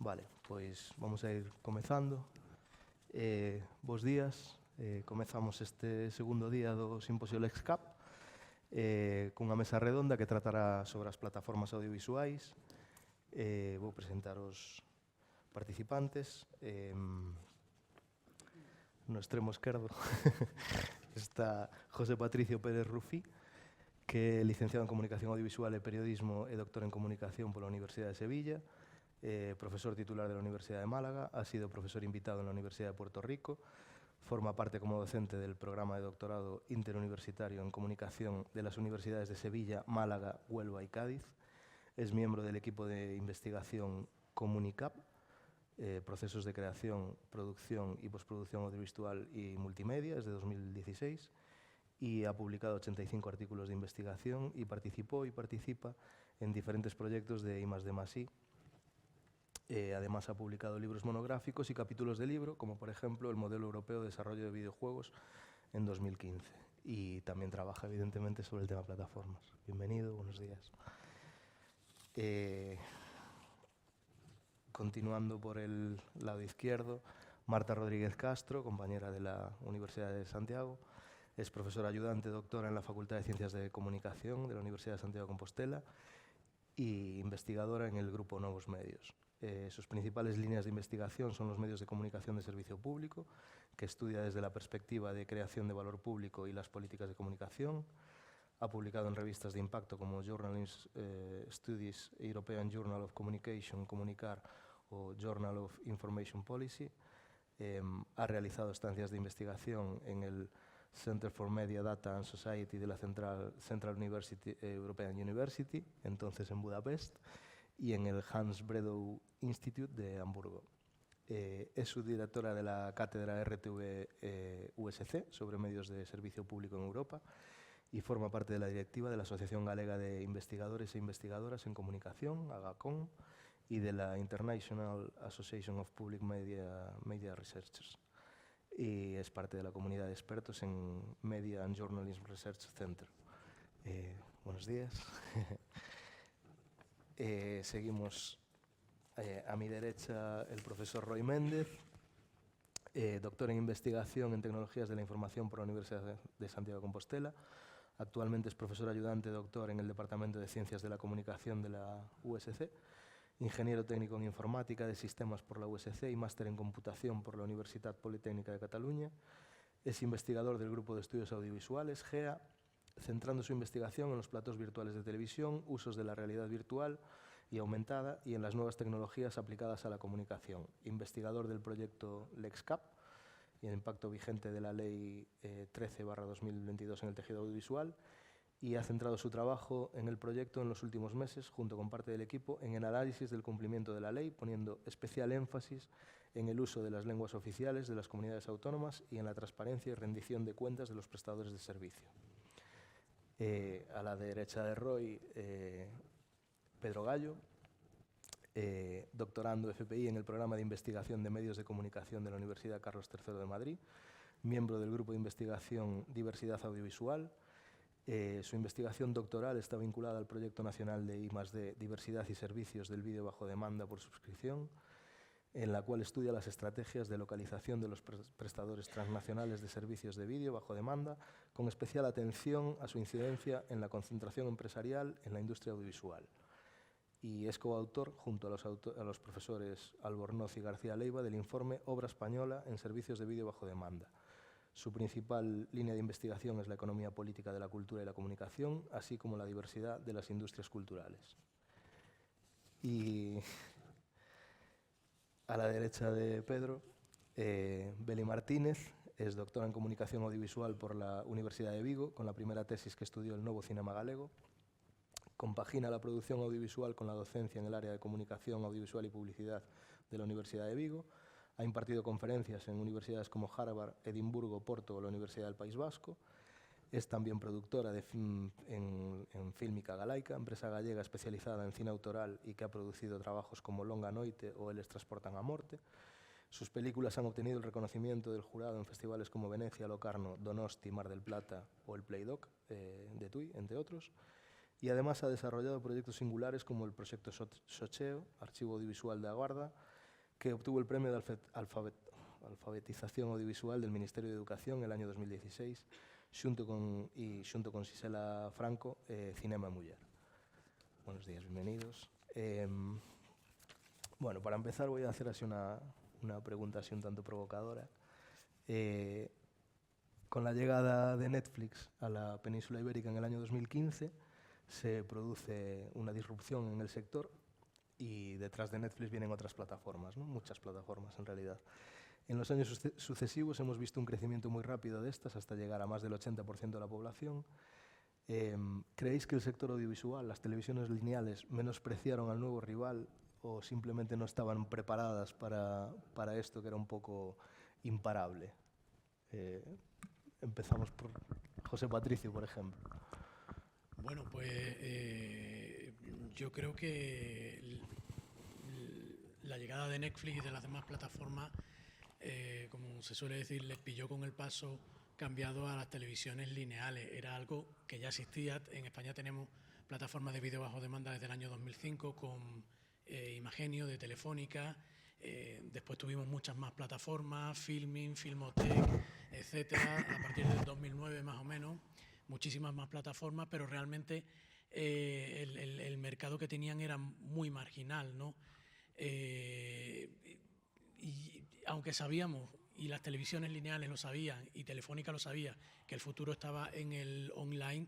Vale, pois vamos a ir comezando. Bos días. Comezamos este segundo día do Simposio LexCap cunha mesa redonda que tratará sobre as plataformas audiovisuais. Vou presentar os participantes. No extremo esquerdo está José Patricio Pérez Rufí, que é licenciado en Comunicación Audiovisual e Periodismo e doctor en Comunicación pola Universidade de Sevilla, profesor titular de la Universidad de Málaga, ha sido profesor invitado en la Universidad de Puerto Rico, forma parte como docente del programa de doctorado interuniversitario en Comunicación de las Universidades de Sevilla, Málaga, Huelva y Cádiz, es miembro del equipo de investigación Comunicap, procesos de creación, producción y postproducción audiovisual y multimedia desde 2016, y ha publicado 85 artículos de investigación y participó y participa en diferentes proyectos de I+D+I. Además ha publicado libros monográficos y capítulos de libro, como por ejemplo el Modelo Europeo de Desarrollo de Videojuegos en 2015. Y también trabaja evidentemente sobre el tema plataformas. Bienvenido, buenos días. Continuando por el lado izquierdo, Marta Rodríguez Castro, compañera de la Universidad de Santiago, es profesora ayudante doctora en la Facultad de Ciencias de Comunicación de la Universidad de Santiago de Compostela y investigadora en el grupo Nuevos Medios. Sus principales líneas de investigación son los medios de comunicación de servicio público, que estudia desde la perspectiva de creación de valor público y las políticas de comunicación. Ha publicado en revistas de impacto como Journalism Studies, European Journal of Communication, Comunicar o Journal of Information Policy. Ha realizado estancias de investigación en el Center for Media, Data and Society de la Central University, European University, entonces en Budapest, y en el Hans Bredow Institute de Hamburgo. Es subdirectora de la cátedra RTV-USC sobre medios de servicio público en Europa y forma parte de la directiva de la Asociación Galega de Investigadores e Investigadoras en Comunicación, AGACOM, y de la International Association of Public Media Researchers. Y es parte de la comunidad de expertos en Media and Journalism Research Center. Buenos días. Seguimos a mi derecha el profesor Roy Méndez, doctor en investigación en tecnologías de la información por la Universidad de Santiago de Compostela. Actualmente es profesor ayudante doctor en el Departamento de Ciencias de la Comunicación de la USC, ingeniero técnico en informática de sistemas por la USC y máster en computación por la Universitat Politécnica de Cataluña. Es investigador del Grupo de Estudios Audiovisuales, GEA, centrando su investigación en los platos virtuales de televisión, usos de la realidad virtual y aumentada y en las nuevas tecnologías aplicadas a la comunicación. Investigador del proyecto LexCap y el impacto vigente de la Ley 13/2022 en el tejido audiovisual, y ha centrado su trabajo en el proyecto en los últimos meses, junto con parte del equipo, en el análisis del cumplimiento de la ley, poniendo especial énfasis en el uso de las lenguas oficiales de las comunidades autónomas y en la transparencia y rendición de cuentas de los prestadores de servicio. A la derecha de Roy, Pedro Gallo, doctorando FPI en el programa de investigación de medios de comunicación de la Universidad Carlos III de Madrid, miembro del grupo de investigación Diversidad Audiovisual. Su investigación doctoral está vinculada al proyecto nacional de I+D, Diversidad y Servicios del Vídeo bajo demanda por suscripción, en la cual estudia las estrategias de localización de los prestadores transnacionales de servicios de vídeo bajo demanda, con especial atención a su incidencia en la concentración empresarial en la industria audiovisual. Y es coautor, junto a los profesores Albornoz y García Leiva, del informe Obra Española en servicios de vídeo bajo demanda. Su principal línea de investigación es la economía política de la cultura y la comunicación, así como la diversidad de las industrias culturales. Y a la derecha de Pedro, Beli Martínez, es doctora en comunicación audiovisual por la Universidad de Vigo, con la primera tesis que estudió el novo cinema galego. Compagina la producción audiovisual con la docencia en el área de comunicación audiovisual y publicidad de la Universidad de Vigo. Ha impartido conferencias en universidades como Harvard, Edimburgo, Porto o la Universidad del País Vasco. Es también productora en Fílmica Galaica, empresa gallega especializada en cine autoral y que ha producido trabajos como Longa Noite o Eles transportan a morte. Sus películas han obtenido el reconocimiento del jurado en festivales como Venecia, Locarno, Donosti, Mar del Plata o el Playdoc de Tui, entre otros. Y además ha desarrollado proyectos singulares como el proyecto Socheo, Archivo Audiovisual de Aguarda, que obtuvo el premio de alfabetización audiovisual del Ministerio de Educación el año 2016, xunto con Xisela Franco, Cinema e Muller. Buenos días, bienvenidos. Bueno, para empezar voy a hacer así una pregunta así un tanto provocadora. Con la llegada de Netflix a la península ibérica en el año 2015, se produce una disrupción en el sector y detrás de Netflix vienen otras plataformas, ¿no? Muchas plataformas en realidad. En los años sucesivos hemos visto un crecimiento muy rápido de estas hasta llegar a más del 80% de la población. ¿Creéis que el sector audiovisual, las televisiones lineales, menospreciaron al nuevo rival o simplemente no estaban preparadas para esto que era un poco imparable? Empezamos por José Patricio, por ejemplo. Bueno, pues yo creo que la llegada de Netflix y de las demás plataformas, como se suele decir, les pilló con el paso cambiado a las televisiones lineales. Era algo que ya existía. En España tenemos plataformas de vídeo bajo demanda desde el año 2005 con Imagenio de Telefónica. Después tuvimos muchas más plataformas, Filmin, Filmotec, etcétera, a partir del 2009 más o menos, muchísimas más plataformas, pero realmente el mercado que tenían era muy marginal, ¿no? Y aunque sabíamos, y las televisiones lineales lo sabían, y Telefónica lo sabía, que el futuro estaba en el online,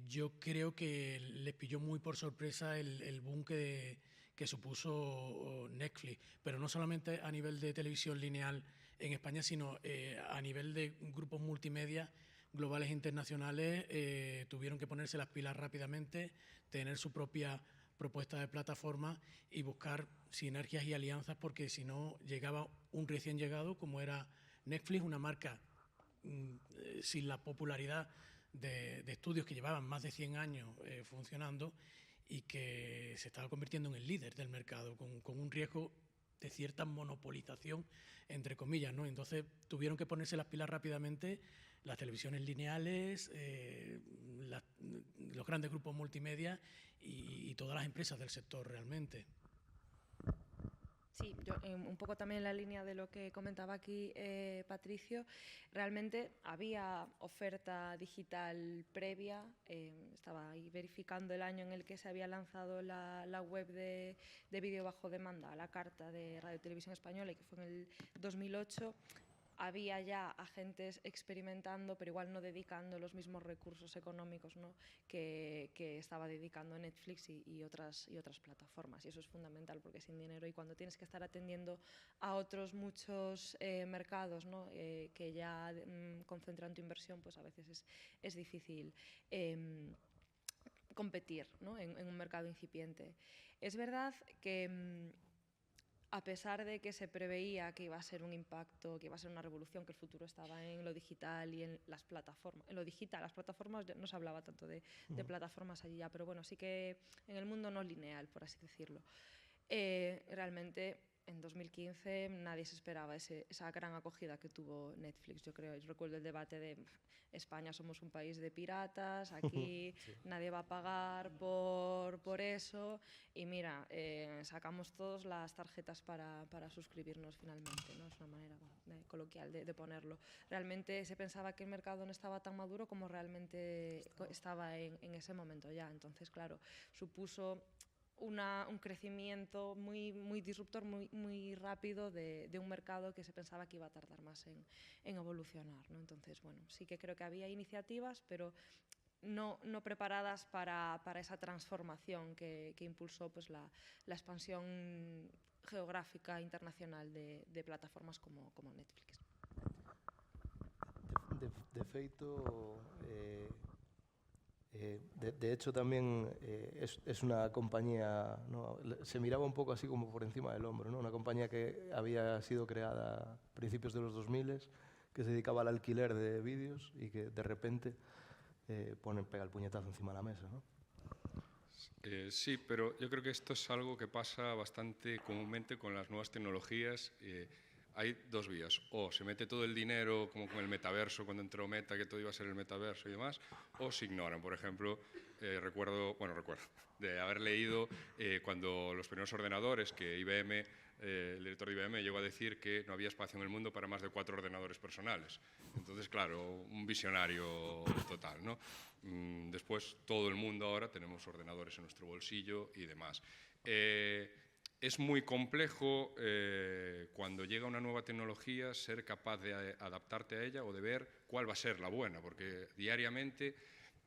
yo creo que les pilló muy por sorpresa el boom que supuso Netflix, pero no solamente a nivel de televisión lineal en España, sino a nivel de grupos multimedia globales e internacionales. Tuvieron que ponerse las pilas rápidamente, tener su propia propuesta de plataforma y buscar sinergias y alianzas, porque si no llegaba un recién llegado como era Netflix, una marca sin la popularidad de estudios que llevaban más de 100 años funcionando y que se estaba convirtiendo en el líder del mercado, con un riesgo de cierta monopolización, entre comillas, ¿no? Entonces tuvieron que ponerse las pilas rápidamente las televisiones lineales, los grandes grupos multimedia y todas las empresas del sector realmente. Sí, yo un poco también en la línea de lo que comentaba aquí Patricio, realmente había oferta digital previa, estaba ahí verificando el año en el que se había lanzado la web de vídeo bajo demanda, la carta de Radio Televisión Española, y que fue en el 2008. Había ya agentes experimentando, pero igual no dedicando los mismos recursos económicos, ¿no?, que estaba dedicando Netflix y otras plataformas. Y eso es fundamental, porque sin dinero, y cuando tienes que estar atendiendo a otros muchos mercados, ¿no?, que ya concentran tu inversión, pues a veces es difícil competir, ¿no?, en un mercado incipiente. Es verdad que a pesar de que se preveía que iba a ser un impacto, que iba a ser una revolución, que el futuro estaba en lo digital y en las plataformas. En lo digital, las plataformas, no se hablaba tanto de plataformas allí ya, pero bueno, sí que en el mundo no lineal, por así decirlo. Realmente en 2015 nadie se esperaba esa gran acogida que tuvo Netflix. Yo recuerdo el debate de España somos un país de piratas, aquí sí, nadie va a pagar por eso, y mira, sacamos todos las tarjetas para suscribirnos finalmente, ¿no? Es una manera coloquial de ponerlo. Realmente se pensaba que el mercado no estaba tan maduro como realmente estaba en ese momento ya. Entonces, claro, supuso un crecimiento muy disruptor, muy rápido de un mercado que se pensaba que iba a tardar más en evolucionar, ¿no? Entonces, bueno, sí que creo que había iniciativas, pero no preparadas para esa transformación que impulsó, pues, la expansión geográfica internacional de plataformas como Netflix. De feito, de hecho también es una compañía, ¿no?, se miraba un poco así como por encima del hombro, ¿no?, una compañía que había sido creada a principios de los 2000, que se dedicaba al alquiler de vídeos y que de repente pega el puñetazo encima de la mesa, ¿no? Sí, pero yo creo que esto es algo que pasa bastante comúnmente con las nuevas tecnologías. hay dos vías. O se mete todo el dinero, como con el metaverso, cuando entró Meta, que todo iba a ser el metaverso y demás, o se ignoran. Por ejemplo, recuerdo de haber leído cuando los primeros ordenadores que IBM, el director de IBM llegó a decir que no había espacio en el mundo para más de 4 ordenadores personales. Entonces, claro, un visionario total, ¿no? Después, todo el mundo ahora tenemos ordenadores en nuestro bolsillo y demás. Es muy complejo cuando llega una nueva tecnología ser capaz de adaptarte a ella o de ver cuál va a ser la buena, porque diariamente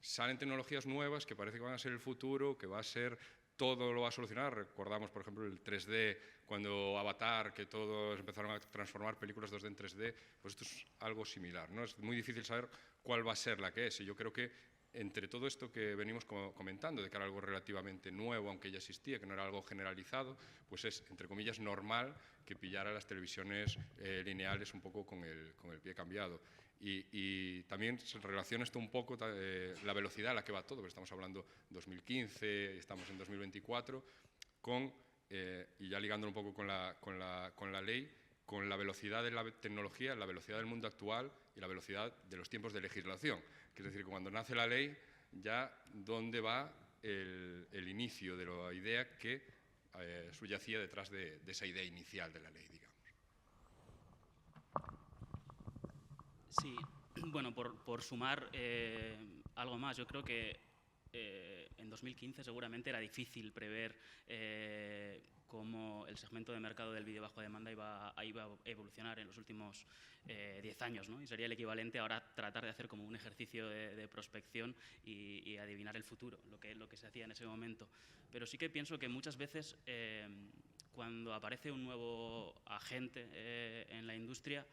salen tecnologías nuevas que parece que van a ser el futuro, que va a ser todo lo va a solucionar. Recordamos, por ejemplo, el 3D, cuando Avatar, que todos empezaron a transformar películas 2D en 3D, pues esto es algo similar, ¿no? Es muy difícil saber cuál va a ser la que es, y yo creo que entre todo esto que venimos comentando, de que era algo relativamente nuevo, aunque ya existía, que no era algo generalizado, pues es, entre comillas, normal que pillara las televisiones lineales un poco con el pie cambiado. Y también se relaciona esto un poco la velocidad a la que va todo, porque estamos hablando 2015, estamos en 2024, y ya ligándolo un poco con la ley, con la velocidad de la tecnología, la velocidad del mundo actual y la velocidad de los tiempos de legislación. Es decir, que cuando nace la ley, ya dónde va el inicio de la idea que subyacía detrás de esa idea inicial de la ley, digamos. Sí, bueno, por sumar algo más, yo creo que en 2015 seguramente era difícil prever cómo el segmento de mercado del vídeo bajo demanda iba a evolucionar en los últimos 10 años, ¿no? Y sería el equivalente ahora tratar de hacer como un ejercicio de prospección y adivinar el futuro, lo que se hacía en ese momento. Pero sí que pienso que muchas veces cuando aparece un nuevo agente en la industria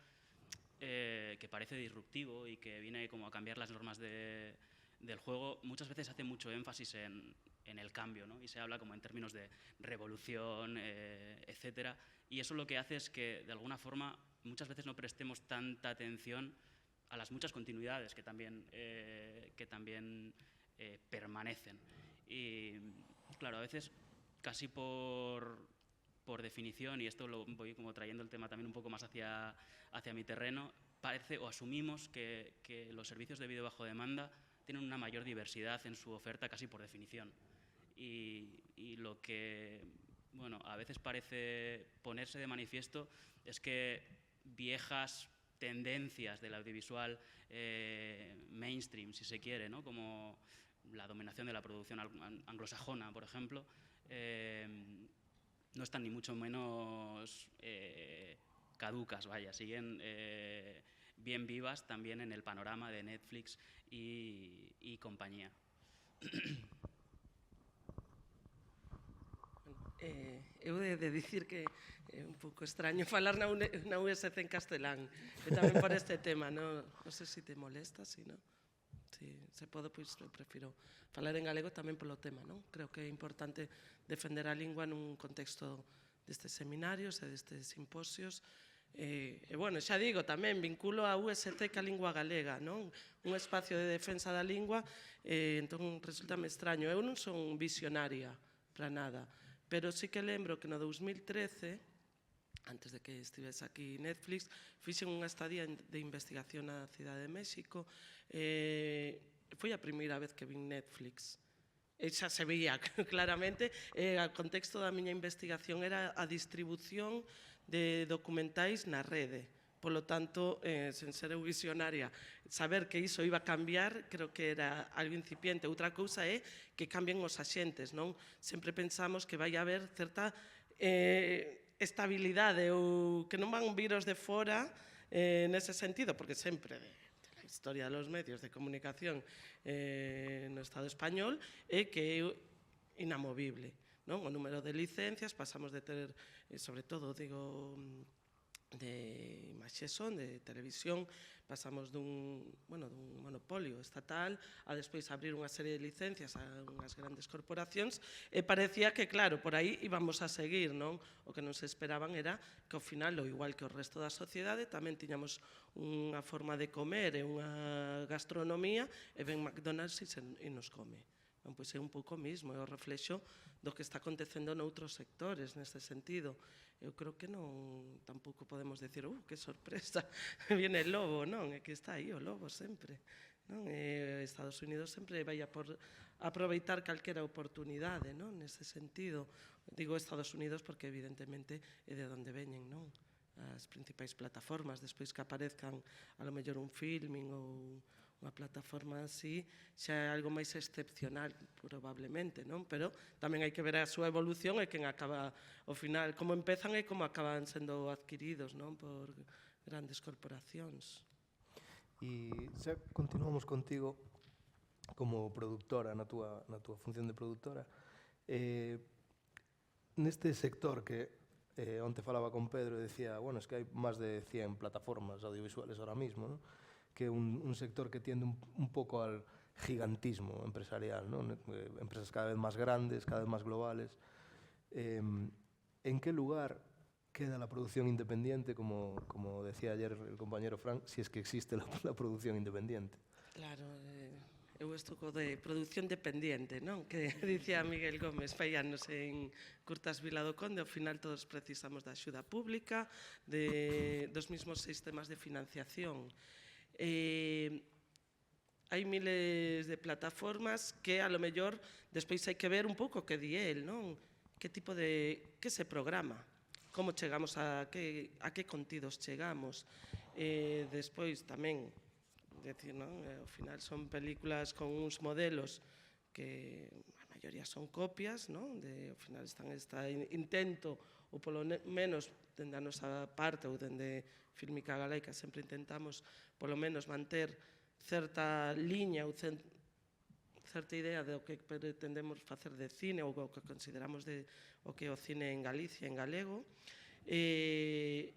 que parece disruptivo y que viene como a cambiar las normas del juego, muchas veces hace mucho énfasis en el cambio, ¿no? Y se habla como en términos de revolución, etcétera, y eso lo que hace es que de alguna forma muchas veces no prestemos tanta atención a las muchas continuidades que también permanecen. Y claro, a veces casi por definición, y esto lo voy como trayendo el tema también un poco más hacia mi terreno, parece o asumimos que los servicios de vídeo bajo demanda tienen una mayor diversidad en su oferta casi por definición. Y lo que, bueno, a veces parece ponerse de manifiesto es que viejas tendencias del audiovisual mainstream, si se quiere, ¿no? Como la dominación de la producción anglosajona, por ejemplo, no están ni mucho menos caducas, vaya, siguen bien vivas también en el panorama de Netflix y compañía. Eu he de dicir que é un pouco extraño falar na USC en castelán, e tamén por este tema, non sei se te molesta, si non? Se podo, pois eu prefiro falar en galego tamén polo tema, non? Creo que é importante defender a lingua nun contexto destes seminarios e destes simposios. E, bueno, xa digo, tamén vinculo a UST ca lingua galega, non? Un espacio de defensa da lingua, entón resulta extraño. Eu non son visionaria para nada, pero sí que lembro que no 2013, antes de que estivese aquí Netflix, fixen unha estadía de investigación na Cidade de México. Foi a primeira vez que vin Netflix. E xa se veía claramente. O contexto da miña investigación era a distribución de documentais na rede. Polo tanto, sen ser eu visionaria, saber que iso iba a cambiar, creo que era algo incipiente. Outra cousa é que cambien os axentes, non? Sempre pensamos que vai haber certa estabilidade ou que non van vir os de fora nese sentido, porque sempre a historia dos medios de comunicación no Estado español é que é inamovible, non? O número de licencias, pasamos de ter, sobre todo, digo, de imaxe son, de televisión, pasamos dun monopolio estatal a despois abrir unha serie de licencias a unhas grandes corporacións, e parecía que, claro, por aí íbamos a seguir, non? O que non se esperaban era que ao final, o igual que o resto da sociedade, tamén tiñamos unha forma de comer e unha gastronomía, e ven McDonald's e nos come. Pois é un pouco o mismo, é o reflexo do que está acontecendo noutros sectores neste sentido. Eu creo que non, tampouco podemos decir, que sorpresa, viene el lobo, non, é que está aí o lobo sempre, non? Estados Unidos sempre vai a aproveitar calquera oportunidade, non? Nese sentido, digo Estados Unidos porque evidentemente é de onde veñen, non? As principais plataformas, despois que aparezcan a lo mellor un filming ou unha plataforma así, xa é algo máis excepcional, probablemente, non? Pero tamén hai que ver a súa evolución e quen acaba, ao final, como empezan e como acaban sendo adquiridos, non? Por grandes corporacións. E xa continuamos contigo como productora, na túa función de productora. Neste sector que onte falaba con Pedro e decía, bueno, es que hai máis de 100 plataformas audiovisuales ahora mismo, ¿no? Que é un sector que tiende un pouco al gigantismo empresarial, ¿no? Empresas cada vez más grandes, cada vez más globales. ¿En qué lugar queda la producción independiente, como decía ayer el compañero Frank, si es que existe la producción independiente? Claro, eu estou co de produción dependiente, non? Que dicía Miguel Gómez fai anos en Curtas Vila do Conde, ao final todos precisamos da axuda pública, dos mismos sistemas de financiación. Hai miles de plataformas que a lo mellor despois hai que ver un pouco que di el, non? Que tipo de, que se programa, como chegamos a que contidos chegamos. Despois tamén, decir, non? Ao final son películas con uns modelos que a maioría son copias, non? Ao final están este intento, ou polo menos dende a nosa parte ou dende Fílmica Galaica sempre intentamos polo menos manter certa liña ou certa idea do que pretendemos facer de cine ou o que consideramos o que é o cine en Galicia, en galego, e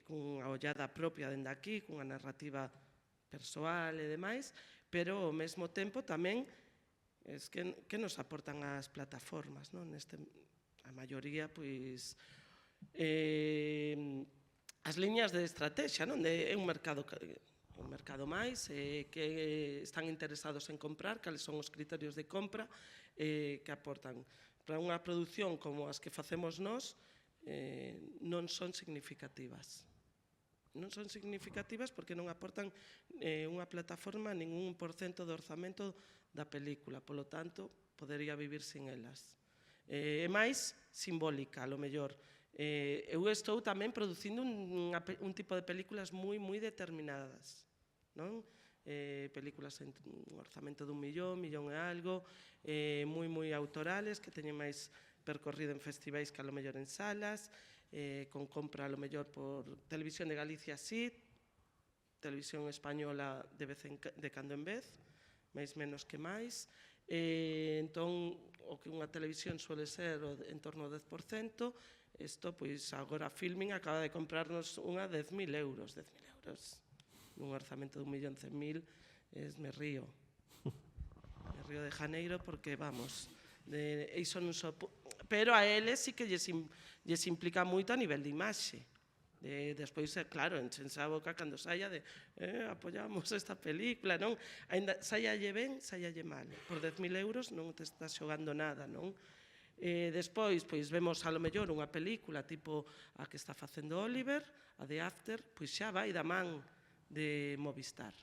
cunha ollada propia dende aquí, cunha narrativa persoal e demais, pero ao mesmo tempo tamén que nos aportan as plataformas, non? A maioría, pois, as liñas de estrategia, non? É un mercado máis que están interesados en comprar, cales son os criterios de compra que aportan. Para unha produción como as que facemos nós non son significativas. Non son significativas porque non aportan unha plataforma ningún porcento do orzamento da película, polo tanto, podería vivir sin elas. É máis simbólica, a lo mellor. Eu estou tamén producindo un tipo de películas moi determinadas, non? Películas en un orzamento de 1 millón e algo, moi autorales, que teñen máis percorrido en festivais que a lo mellor en salas, con compra a lo mellor por Televisión de Galicia sí, Televisión Española de cando en vez, máis menos que máis. Entón, o que unha televisión suele ser en torno ao 10%, isto, pois, agora Filming acaba de comprarnos unha 10.000 euros. 10.000 euros nun orzamento de 1.100.000, me río. Me río de Janeiro porque, vamos, iso non só... Pero a eles sí que lles implica moito a nivel de imaxe. Despois, claro, enchense a boca cando saia de apoyamos esta película, non? Ainda saialle ben, saialle mal. Por 10.000 euros non te estás xogando nada, non? Despois, pois, vemos a lo mellor unha película tipo a que está facendo Oliver, a de After, pois xa vai da man de Movistar.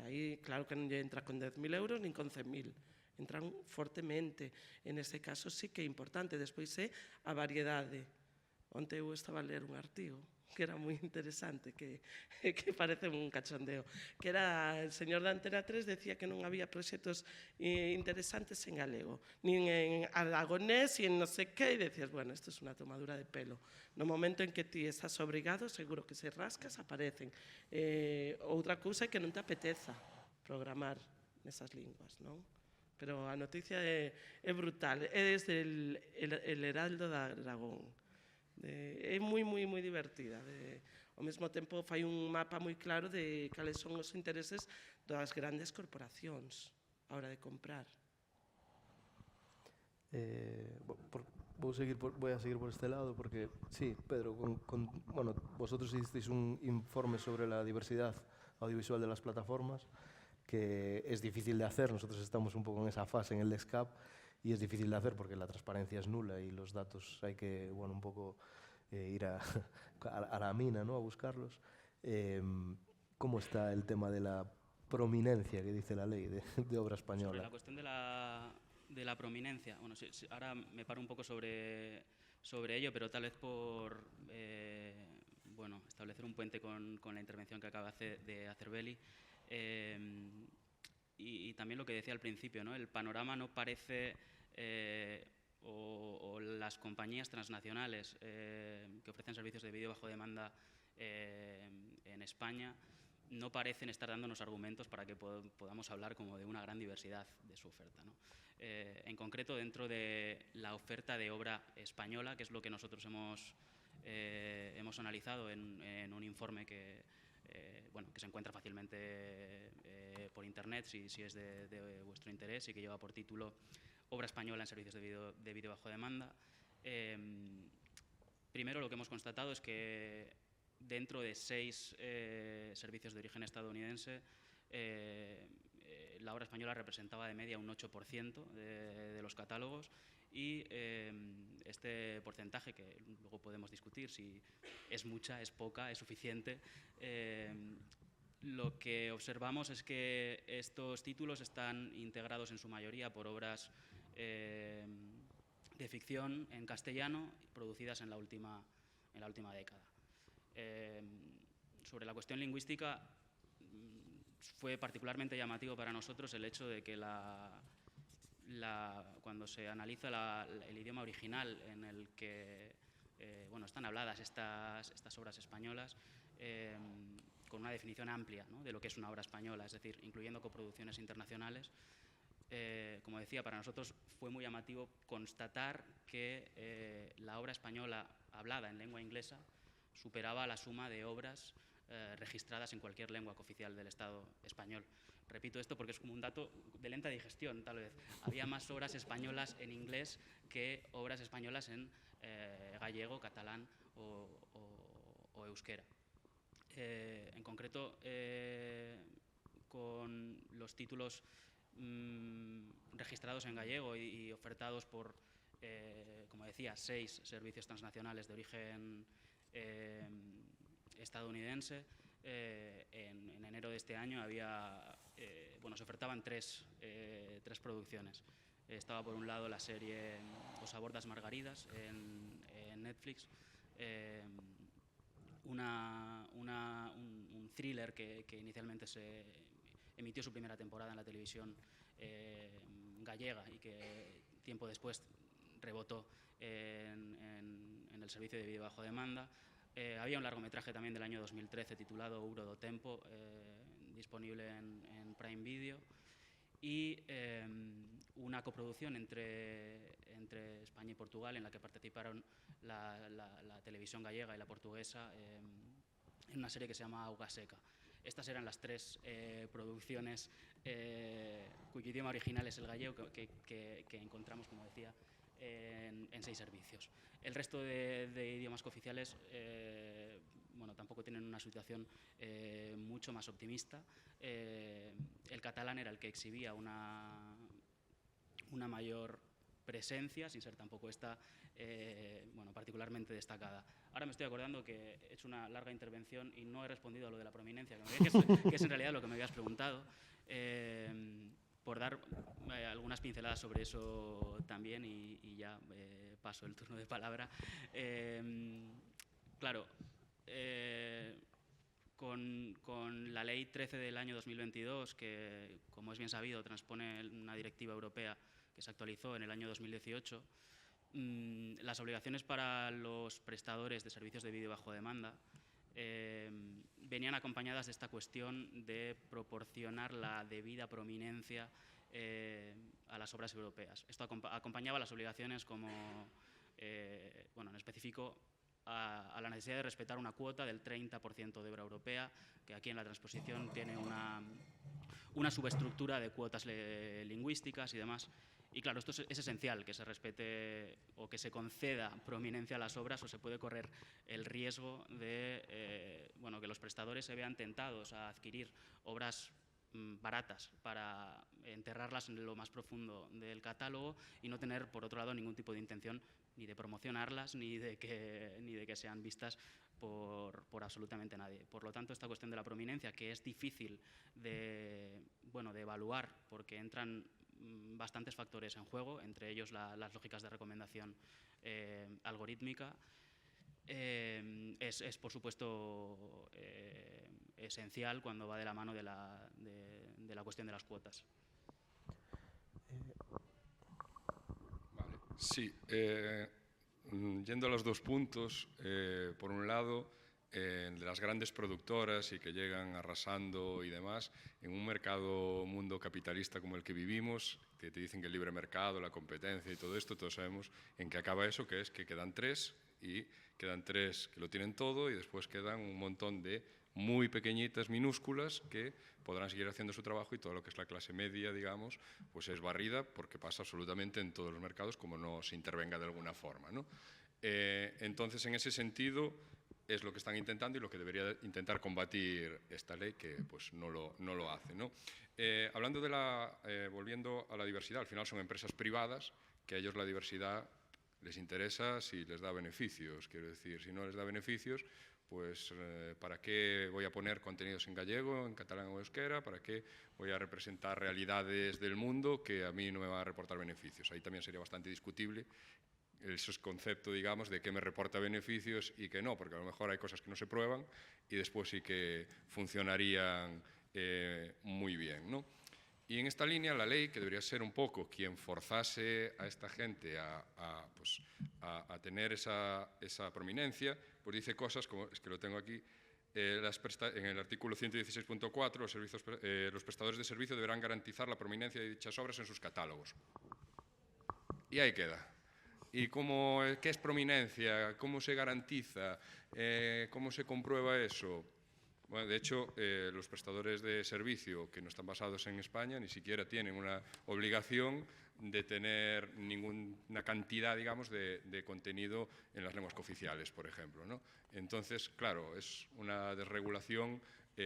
Aí, claro que non lle entra con 10.000 euros nin con 100.000. Entran fortemente. En ese caso sí que é importante. Despois é a variedade. Onte eu estaba a ler un artigo que era moi interesante, que parece un cachondeo, que era el señor da Antena 3 decía que non había proxectos interesantes en galego, nin en aragonés e en non sei que, e decías, bueno, isto é unha tomadura de pelo. No momento en que ti estás obrigado, seguro que se rascas, aparecen. Outra cousa é que non te apeteza programar nesas linguas, non? Pero a noticia é brutal, é desde el Heraldo de Aragón. É moi divertida. Ao mesmo tempo fai un mapa moi claro de cales son os intereses das grandes corporacións a hora de comprar. Voy a seguir por este lado porque, sí, Pedro, bueno, vosotros hicisteis un informe sobre la diversidad audiovisual de las plataformas que es difícil de hacer. Nosotros estamos un poco en esa fase en el SCAP y es difícil de hacer porque la transparencia es nula y los datos hay que, bueno, un poco ir a la mina, ¿no?, a buscarlos. ¿Cómo está el tema de la prominencia que dice la ley de obra española? Sobre la cuestión de la prominencia, bueno, ahora me paro un poco sobre ello, pero tal vez por bueno, establecer un puente con la intervención que acaba de hacer Beli. Y también lo que decía al principio, ¿no? El panorama no parece, o las compañías transnacionales que ofrecen servicios de vídeo bajo demanda en España no parecen estar dándonos argumentos para que podamos hablar como de una gran diversidad de su oferta, ¿no? En concreto, dentro de la oferta de obra española, que es lo que nosotros hemos analizado en un informe que se encuentra fácilmente por internet, si es de vuestro interés, y que lleva por título Obra española en servicios de vídeo bajo demanda. Primero, lo que hemos constatado es que dentro de 6 servicios de origen estadounidense, la obra española representaba de media un 8% de los catálogos, y este porcentaje, que luego podemos discutir si es mucha, es poca, es suficiente, lo que observamos es que estos títulos están integrados en su mayoría por obras de ficción en castellano producidas en la última década. Sobre la cuestión lingüística, fue particularmente llamativo para nosotros el hecho de que cuando se analiza el idioma original en el que están habladas estas obras españolas, con una definición amplia, ¿no?, de lo que es una obra española, es decir, incluyendo coproducciones internacionales. Como decía, para nosotros fue muy llamativo constatar que la obra española hablada en lengua inglesa superaba la suma de obras registradas en cualquier lengua cooficial del Estado español. Repito esto porque es como un dato de lenta digestión, tal vez. Había más obras españolas en inglés que obras españolas en gallego, catalán o euskera. En concreto, con los títulos registrados en gallego y ofertados por, como decía, 6 servicios transnacionales de origen estadounidense, en enero de este año se ofertaban tres producciones. Estaba por un lado la serie Os abordas Margaridas en Netflix, un thriller que inicialmente se emitió su primera temporada en la televisión gallega y que tiempo después rebotó en el servicio de vídeo bajo demanda. Había un largometraje también del año 2013 titulado Ouro do Tempo, disponible en Prime Video, y una coproducción entre España y Portugal en la que participaron la televisión gallega y la portuguesa en una serie que se llama Auga Seca. Estas eran las 3 producciones cuyo idioma original es el gallego que encontramos, como decía, en 6 servicios. El resto de idiomas cooficiales tampoco tienen una situación mucho más optimista. El catalán era el que exhibía una mayor presencia, sin ser tampoco esta particularmente destacada. Ahora me estoy acordando que he hecho una larga intervención y no he respondido a lo de la prominencia, que es en realidad lo que me habías preguntado. Por dar algunas pinceladas sobre eso también, y ya paso el turno de palabra. Claro, con la Ley 13 del año 2022, que, como es bien sabido, transpone una directiva europea que se actualizó en el año 2018, las obligaciones para los prestadores de servicios de vídeo bajo demanda venían acompañadas de esta cuestión de proporcionar la debida prominencia a las obras europeas. Esto acompañaba las obligaciones como, en específico, a la necesidad de respetar una cuota del 30% de obra europea, que aquí en la transposición tiene una subestructura de cuotas lingüísticas y demás. Y claro, esto es esencial, que se respete o que se conceda prominencia a las obras, o se puede correr el riesgo de que los prestadores se vean tentados a adquirir obras baratas para enterrarlas en lo más profundo del catálogo y no tener, por otro lado, ningún tipo de intención ni de promocionarlas ni de que sean vistas por absolutamente nadie. Por lo tanto, esta cuestión de la prominencia, que es difícil de evaluar porque entran bastantes factores en juego, entre ellos las lógicas de recomendación algorítmica, es por supuesto esencial cuando va de la mano de la cuestión de las cuotas. Vale. Sí, yendo a los dos puntos, por un lado, de las grandes productoras y que llegan arrasando y demás, en un mundo capitalista como el que vivimos, que te dicen que el libre mercado, la competencia y todo esto, todos sabemos en qué acaba eso, que es que quedan tres que lo tienen todo y después quedan un montón de muy pequeñitas, minúsculas, que podrán seguir haciendo su trabajo y todo lo que es la clase media, digamos, pues es barrida porque pasa absolutamente en todos los mercados como no se intervenga de alguna forma, ¿no? Entonces, en ese sentido, es lo que están intentando y lo que debería intentar combatir esta ley, que pues no lo hace, ¿no? Hablando volviendo a la diversidad, al final son empresas privadas que a ellos la diversidad les interesa si les da beneficios. Quiero decir, si no les da beneficios, pues ¿para qué voy a poner contenidos en gallego, en catalán o euskera? ¿Para qué voy a representar realidades del mundo que a mí no me van a reportar beneficios? Ahí también sería bastante discutible ese concepto, digamos, de qué me reporta beneficios y qué no, porque a lo mejor hay cosas que no se prueban y después sí que funcionarían muy bien, ¿no? Y en esta línea, la ley, que debería ser un poco quien forzase a esta gente a tener esa prominencia, pues dice cosas como, es que lo tengo aquí, en el artículo 116.4, los prestadores de servicio deberán garantizar la prominencia de dichas obras en sus catálogos. Y ahí queda. ¿Y qué es prominencia? ¿Cómo se garantiza? ¿Cómo se comprueba eso? Bueno, de hecho, los prestadores de servicio que no están basados en España ni siquiera tienen una obligación de tener ninguna cantidad, digamos, de contenido en las lenguas cooficiales, por ejemplo, ¿no? Entonces, claro, es una desregulación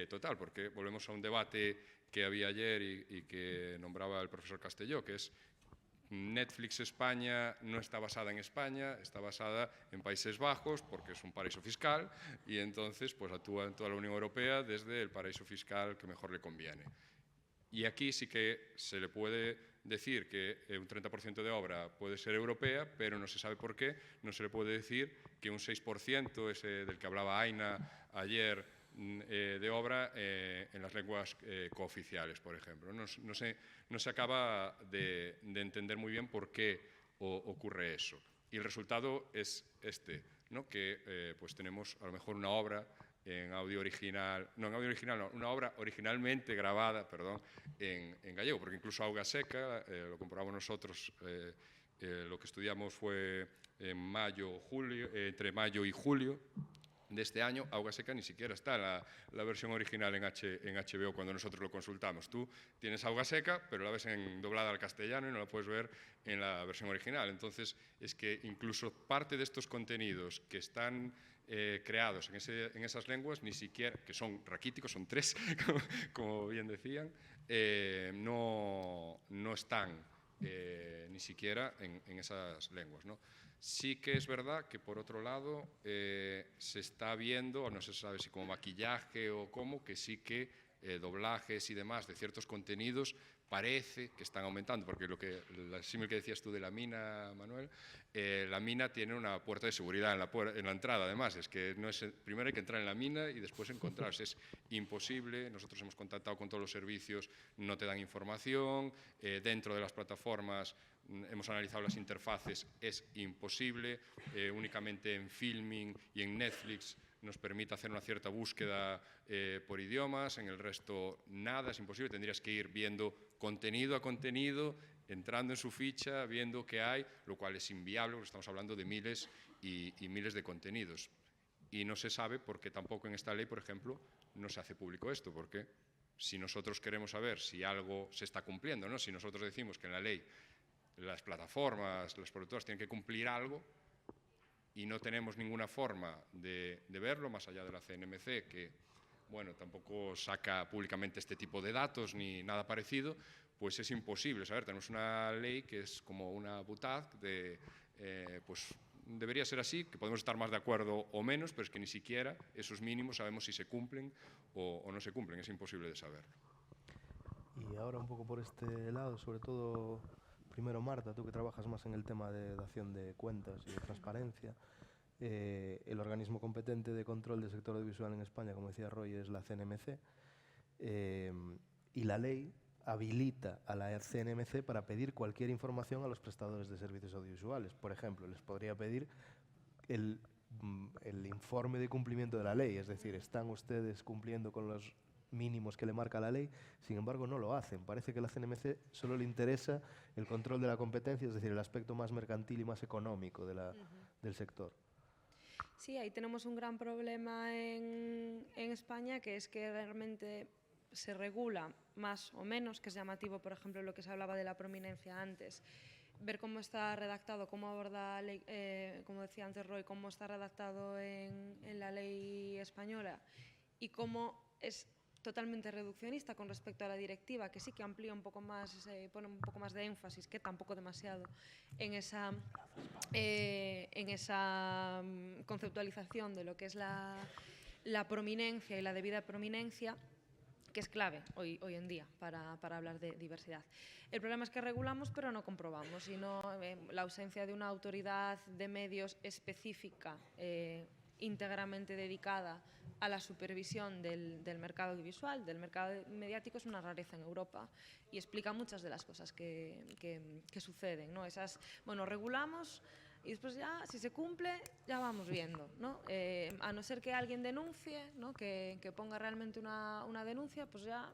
total, porque volvemos a un debate que había ayer y que nombraba el profesor Castelló, que es Netflix España no está basada en España, está basada en Países Bajos porque es un paraíso fiscal y entonces pues actúa en toda la Unión Europea desde el paraíso fiscal que mejor le conviene. Y aquí sí que se le puede decir que un 30% de obra puede ser europea, pero no se sabe por qué. No se le puede decir que un 6%, ese del que hablaba Aina ayer, de obra en las lenguas cooficiales, por ejemplo. No se acaba de entender muy bien por qué ocurre eso. Y el resultado es este, ¿no? Que pues tenemos a lo mejor una obra en audio original, una obra originalmente grabada, perdón, en gallego, porque incluso Auga Seca, lo comprobamos nosotros, lo que estudiamos fue en entre mayo y julio de este año. Auga Seca ni siquiera está la versión original en HBO cuando nosotros lo consultamos. Tú tienes Auga Seca, pero la ves doblada al castellano y no la puedes ver en la versión original. Entonces, es que incluso parte de estos contenidos que están creados en esas lenguas, ni siquiera, que son raquíticos, son 3, como bien decían, no están ni siquiera en esas lenguas, ¿no? Sí que es verdad que, por otro lado, se está viendo, no se sabe si como maquillaje o cómo, que sí que doblajes y demás de ciertos contenidos parece que están aumentando, porque el símil que decías tú de la mina, Manuel, la mina tiene una puerta de seguridad en la entrada, además, es que primero hay que entrar en la mina y después encontrarse, es imposible. Nosotros hemos contactado con todos los servicios, no te dan información, dentro de las plataformas hemos analizado las interfaces, es imposible, únicamente en Filming y en Netflix nos permite hacer una cierta búsqueda por idiomas, en el resto nada, es imposible, tendrías que ir viendo contenido a contenido, entrando en su ficha, viendo qué hay, lo cual es inviable, porque estamos hablando de miles y miles de contenidos. Y no se sabe porque tampoco en esta ley, por ejemplo, no se hace público esto, porque si nosotros queremos saber si algo se está cumpliendo, ¿no? Si nosotros decimos que en la ley las plataformas, las productoras tienen que cumplir algo y no tenemos ninguna forma de verlo, más allá de la CNMC, que bueno, tampoco saca públicamente este tipo de datos ni nada parecido, pues es imposible saber. Tenemos una ley que es como una butad de, pues debería ser así, que podemos estar más de acuerdo o menos, pero es que ni siquiera esos mínimos sabemos si se cumplen o no se cumplen, es imposible de saberlo. Y ahora un poco por este lado, sobre todo, primero Marta, tú que trabajas más en el tema de dación de cuentas y de transparencia, el organismo competente de control del sector audiovisual en España, como decía Roy, es la CNMC, y la ley habilita a la CNMC para pedir cualquier información a los prestadores de servicios audiovisuales. Por ejemplo, les podría pedir el informe de cumplimiento de la ley, es decir, ¿están ustedes cumpliendo con los mínimos que le marca la ley? Sin embargo, no lo hacen. Parece que a la CNMC solo le interesa el control de la competencia, es decir, el aspecto más mercantil y más económico del sector. Sí, ahí tenemos un gran problema en España, que es que realmente se regula más o menos, que es llamativo, por ejemplo, lo que se hablaba de la prominencia antes. Ver cómo está redactado, cómo aborda, como decía antes Roy, cómo está redactado en la ley española y cómo es totalmente reduccionista con respecto a la directiva, que sí que amplía un poco más, pone un poco más de énfasis, que tampoco demasiado, en esa conceptualización de lo que es la prominencia y la debida prominencia, que es clave hoy en día para hablar de diversidad. El problema es que regulamos pero no comprobamos, y la ausencia de una autoridad de medios específica, íntegramente dedicada a la supervisión del mercado audiovisual, del mercado mediático, es una rareza en Europa y explica muchas de las cosas que suceden, ¿no? Regulamos y después ya, si se cumple, ya vamos viendo, ¿no? A no ser que alguien denuncie, ¿no? que ponga realmente una denuncia, pues ya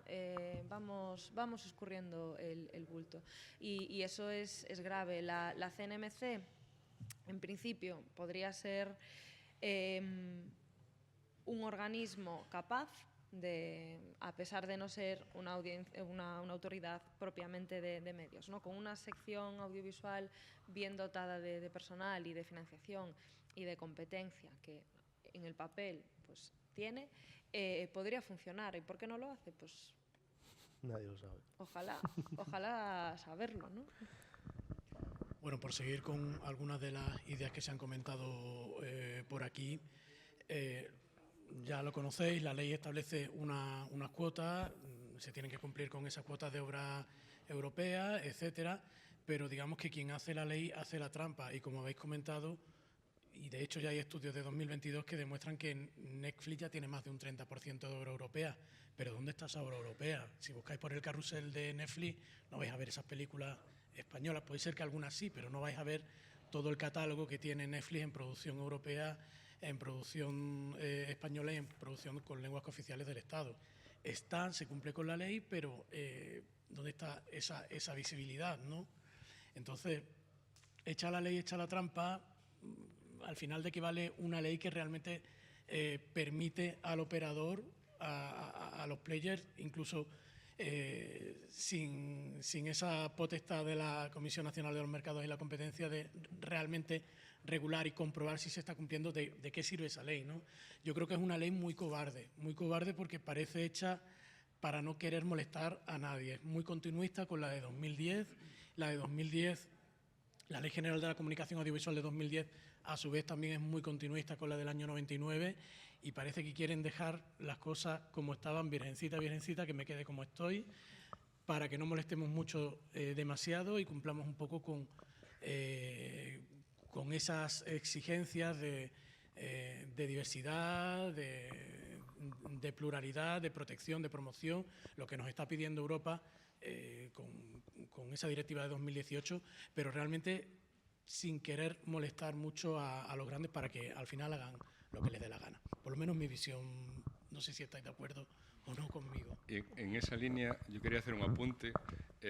vamos escurriendo el bulto. Y eso es grave. La CNMC, en principio, podría ser un organismo capaz de, a pesar de no ser una autoridad propiamente de medios, ¿no? Con una sección audiovisual bien dotada de personal y de financiación y de competencia que en el papel pues tiene, podría funcionar. ¿Y por qué no lo hace? Pues nadie lo sabe. Ojalá saberlo, ¿no? Bueno, por seguir con algunas de las ideas que se han comentado por aquí, ya lo conocéis, la ley establece unas cuotas, se tienen que cumplir con esas cuotas de obra europea, etcétera, pero digamos que quien hace la ley hace la trampa, y como habéis comentado, y de hecho ya hay estudios de 2022 que demuestran que Netflix ya tiene más de un 30% de obra europea, pero ¿dónde está esa obra europea? Si buscáis por el carrusel de Netflix no vais a ver esas películas españolas, puede ser que algunas sí, pero no vais a ver todo el catálogo que tiene Netflix en producción europea, en producción española y en producción con lenguas cooficiales del Estado. Se cumple con la ley, pero ¿dónde está esa visibilidad, ¿no? Entonces, echa la ley, echa la trampa, al final de que vale una ley que realmente permite al operador, a los players, incluso sin esa potestad de la Comisión Nacional de los Mercados y la Competencia de realmente regular y comprobar si se está cumpliendo, de qué sirve esa ley, ¿no? Yo creo que es una ley muy cobarde porque parece hecha para no querer molestar a nadie. Es muy continuista con la de 2010. La de 2010, la Ley General de la Comunicación Audiovisual de 2010, a su vez también es muy continuista con la del año 99, y parece que quieren dejar las cosas como estaban, virgencita, que me quede como estoy, para que no molestemos mucho demasiado y cumplamos un poco con esas exigencias de diversidad, de pluralidad, de protección, de promoción, lo que nos está pidiendo Europa con esa directiva de 2018, pero realmente sin querer molestar mucho a los grandes para que al final hagan lo que les dé la gana. Por lo menos mi visión, no sé si estáis de acuerdo o no conmigo. En esa línea yo quería hacer un apunte,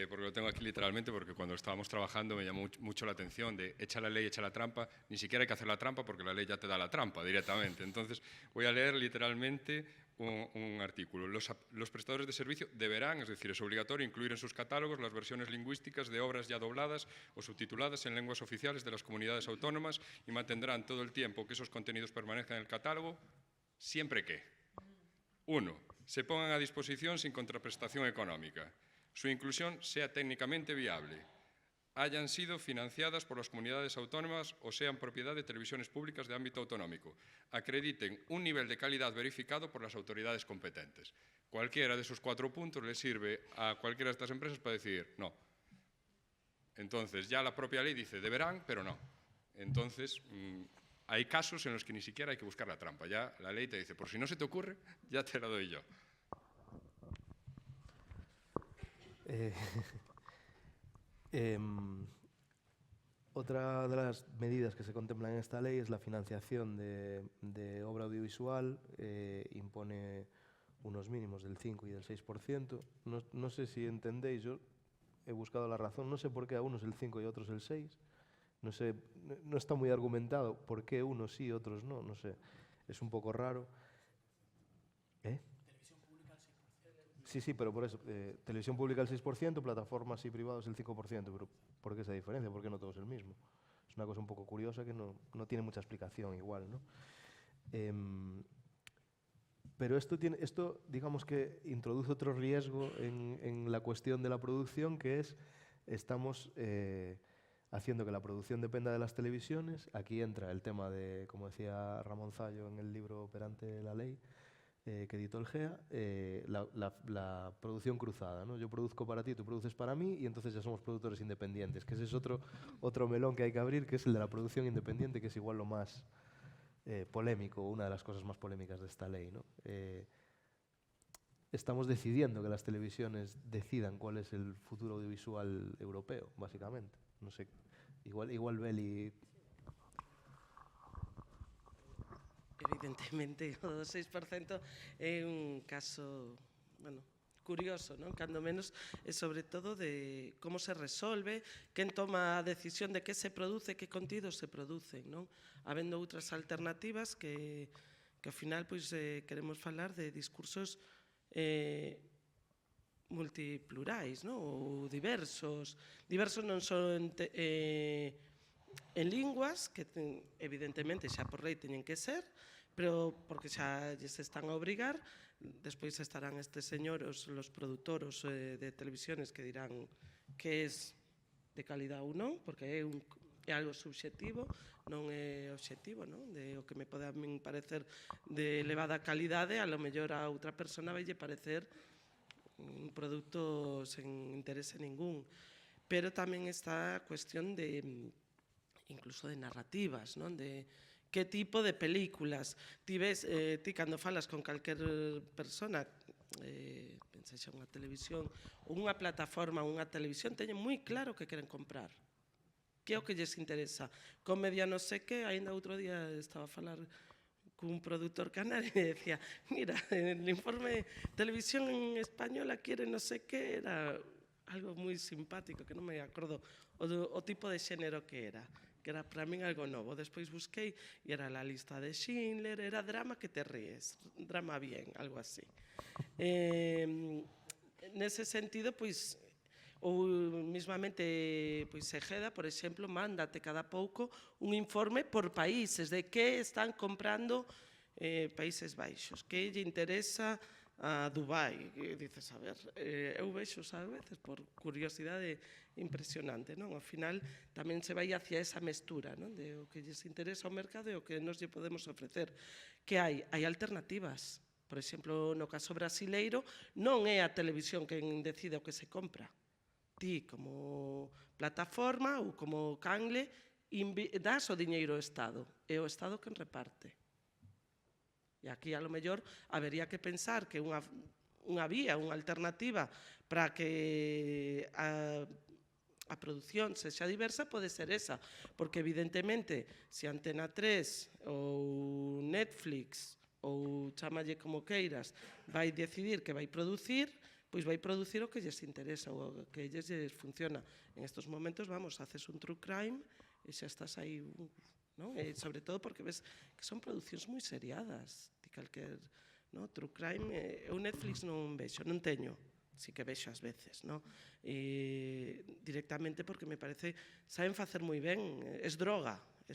porque lo tengo aquí literalmente, porque cuando estábamos trabajando me llamó mucho la atención de echa la ley, echa la trampa. Ni siquiera hay que hacer la trampa porque la ley ya te da la trampa directamente. Entonces voy a leer literalmente un artículo. Los prestadores de servicio deberán, es decir, es obligatorio incluir en sus catálogos las versiones lingüísticas de obras ya dobladas o subtituladas en lenguas oficiales de las comunidades autónomas y mantendrán todo el tiempo que esos contenidos permanezcan en el catálogo, siempre que. 1. Se pongan a disposición sin contraprestación económica. Su inclusión sea técnicamente viable. Hayan sido financiadas por las comunidades autónomas o sean propiedad de televisiones públicas de ámbito autonómico. Acrediten un nivel de calidad verificado por las autoridades competentes. Cualquiera de esos 4 puntos le sirve a cualquiera de estas empresas para decir no. Entonces, ya la propia ley dice deberán, pero no. Entonces, hay casos en los que ni siquiera hay que buscar la trampa. Ya la ley te dice, por si no se te ocurre, ya te la doy yo. Otra de las medidas que se contemplan en esta ley es la financiación de obra audiovisual. Impone unos mínimos del 5 y del 6%. No sé si entendéis, yo he buscado la razón, no sé por qué a unos el 5 y a otros el 6. No sé, no está muy argumentado por qué unos sí y otros no, no sé. Es un poco raro. Televisión pública al 6%. Sí, pero por eso, televisión pública el 6%, plataformas y privados el 5%, pero ¿por qué esa diferencia? ¿Por qué no todo es el mismo? Es una cosa un poco curiosa que no tiene mucha explicación igual, ¿no? Pero esto, digamos que introduce otro riesgo en la cuestión de la producción, que es, estamos haciendo que la producción dependa de las televisiones. Aquí entra el tema de, como decía Ramón Zallo en el libro Operante la Ley, que editó el GEA, la producción cruzada, ¿no? Yo produzco para ti, tú produces para mí, y entonces ya somos productores independientes, que ese es otro melón que hay que abrir, que es el de la producción independiente, que es igual lo más polémico, una de las cosas más polémicas de esta ley, ¿no? Estamos decidiendo que las televisiones decidan cuál es el futuro audiovisual europeo, básicamente. No sé, igual Beli... Evidentemente, o do 6% é un caso, bueno, curioso, non? Cando menos, e sobre todo de como se resolve, quen toma a decisión de que se produce, que contidos se producen, non? Habendo outras alternativas que ao final pois, queremos falar de discursos multiplurais, non? Ou diversos non só en linguas, que evidentemente xa por lei teñen que ser, pero porque xa lles están a obrigar. Despois estarán estes señoros, los produtoros de televisiones, que dirán que es de calidad ou non, porque é algo subxetivo, non é obxectivo, non? De o que me pode a min parecer de elevada calidade, a lo mellor a outra persona vai lle parecer un produto sen interese ningún. Pero tamén está a cuestión de incluso de narrativas, non? De que tipo de películas. Ti cando falas con calquer persona, pensa xa unha televisión, ou unha plataforma, unha televisión, teñen moi claro que queren comprar. Que é o que lles interesa. Comedia non sei que, ainda outro día estaba a falar cun produtor canario e decía, mira, el informe televisión en española quiere non sei que, era algo moi simpático, que non me acordo o tipo de xénero que era para min algo novo. Despois busquei e era la lista de Schindler, era drama que te ríes, drama bien, algo así. Nese sentido, pois, ou mismamente, pois, Segeda, por exemplo, mándate cada pouco un informe por países de que están comprando Países Baixos, que lle interesa a Dubai. E dices, a ver, eu vexo, a veces, por curiosidade impresionante, non? Ao final tamén se vai hacia esa mestura, non? De o que lles interesa ao mercado e o que nos lle podemos ofrecer. Que hai alternativas. Por exemplo, no caso brasileiro, non é a televisión quen decide o que se compra. Ti, como plataforma ou como canle, das o diñeiro ao Estado. É o Estado quen reparte. E aquí, a lo mellor, habería que pensar que unha vía, unha alternativa para que a produción sexa diversa pode ser esa, porque evidentemente se Antena 3 ou Netflix ou chamalle como queiras vai decidir que vai producir, pois vai producir o que lles interesa ou o que lles funciona. En estos momentos, vamos, haces un true crime e xa estás aí, non? E sobre todo porque ves que son producións moi seriadas, ti calquer, non? True crime, eu Netflix non vexo, non teño, sí que vexo ás veces, non? Directamente porque me parece, saben facer moi ben, es droga, e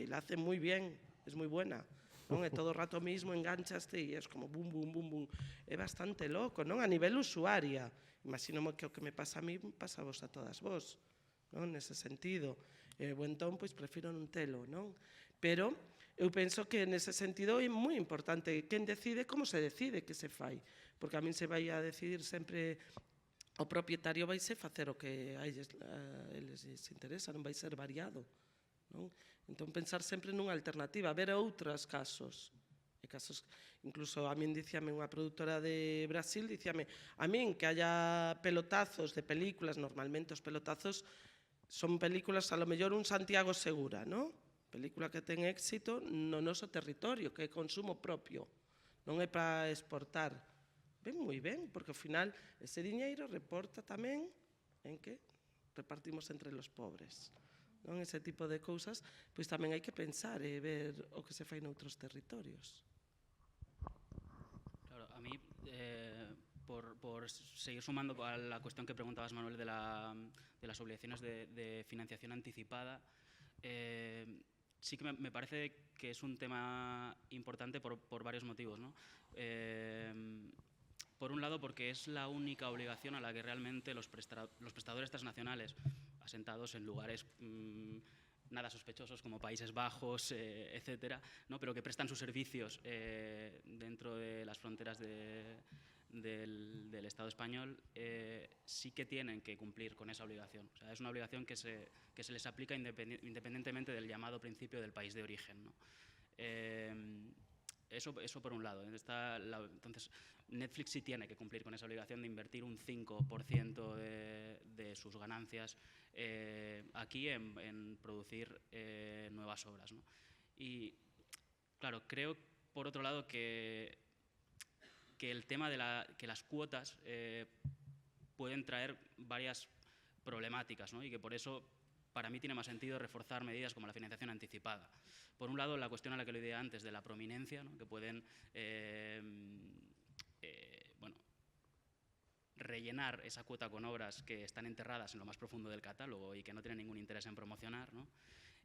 la hacen moi bien, es moi buena. non? E todo o rato mismo enganchaste e es como bum, bum, bum, bum. É bastante loco, non? A nivel usuaria. Imagínome que o que me pasa a mí pasa a vos a todas vos, non? Nese sentido. Entón, pois, prefiro non telo, non? Pero eu penso que nese sentido é moi importante quen decide, como se decide que se fai. Porque a min se vai a decidir sempre o propietario vai se facer o que a eles les interesa, non vai ser variado, non? Entón, pensar sempre nunha alternativa, ver outros casos. E casos, incluso a min dicíame unha produtora de Brasil, dicíame, a min que haya pelotazos de películas, normalmente os pelotazos son películas, a lo mellor un Santiago Segura, non? Película que ten éxito no noso territorio, que é consumo propio, non é para exportar. Ben, moi ben, porque ao final ese diñeiro reporta tamén en que repartimos entre los pobres. Non? Ese tipo de cousas, pois tamén hai que pensar e ver o que se fai noutros territorios. Claro, a mí, por seguir sumando a la cuestión que preguntabas, Manuel, de las obligaciones de financiación anticipada, sí que me parece que es un tema importante por varios motivos, ¿no? Por un lado, porque es la única obligación a la que realmente los prestadores transnacionales, asentados en lugares nada sospechosos como Países Bajos, etcétera, ¿no? Pero que prestan sus servicios dentro de las fronteras del Estado español, sí que tienen que cumplir con esa obligación. O sea, es una obligación que se les aplica independientemente del llamado principio del país de origen, ¿no? Eso por un lado. Entonces, Netflix sí tiene que cumplir con esa obligación de invertir un 5% de sus ganancias aquí en producir nuevas obras, ¿no? Y, claro, creo, por otro lado, que el tema de que las cuotas pueden traer varias problemáticas, ¿no? Y que por eso, para mí, tiene más sentido reforzar medidas como la financiación anticipada. Por un lado, la cuestión a la que lo idea antes de la prominencia, ¿no? Que pueden rellenar esa cuota con obras que están enterradas en lo más profundo del catálogo y que no tienen ningún interés en promocionar, ¿no?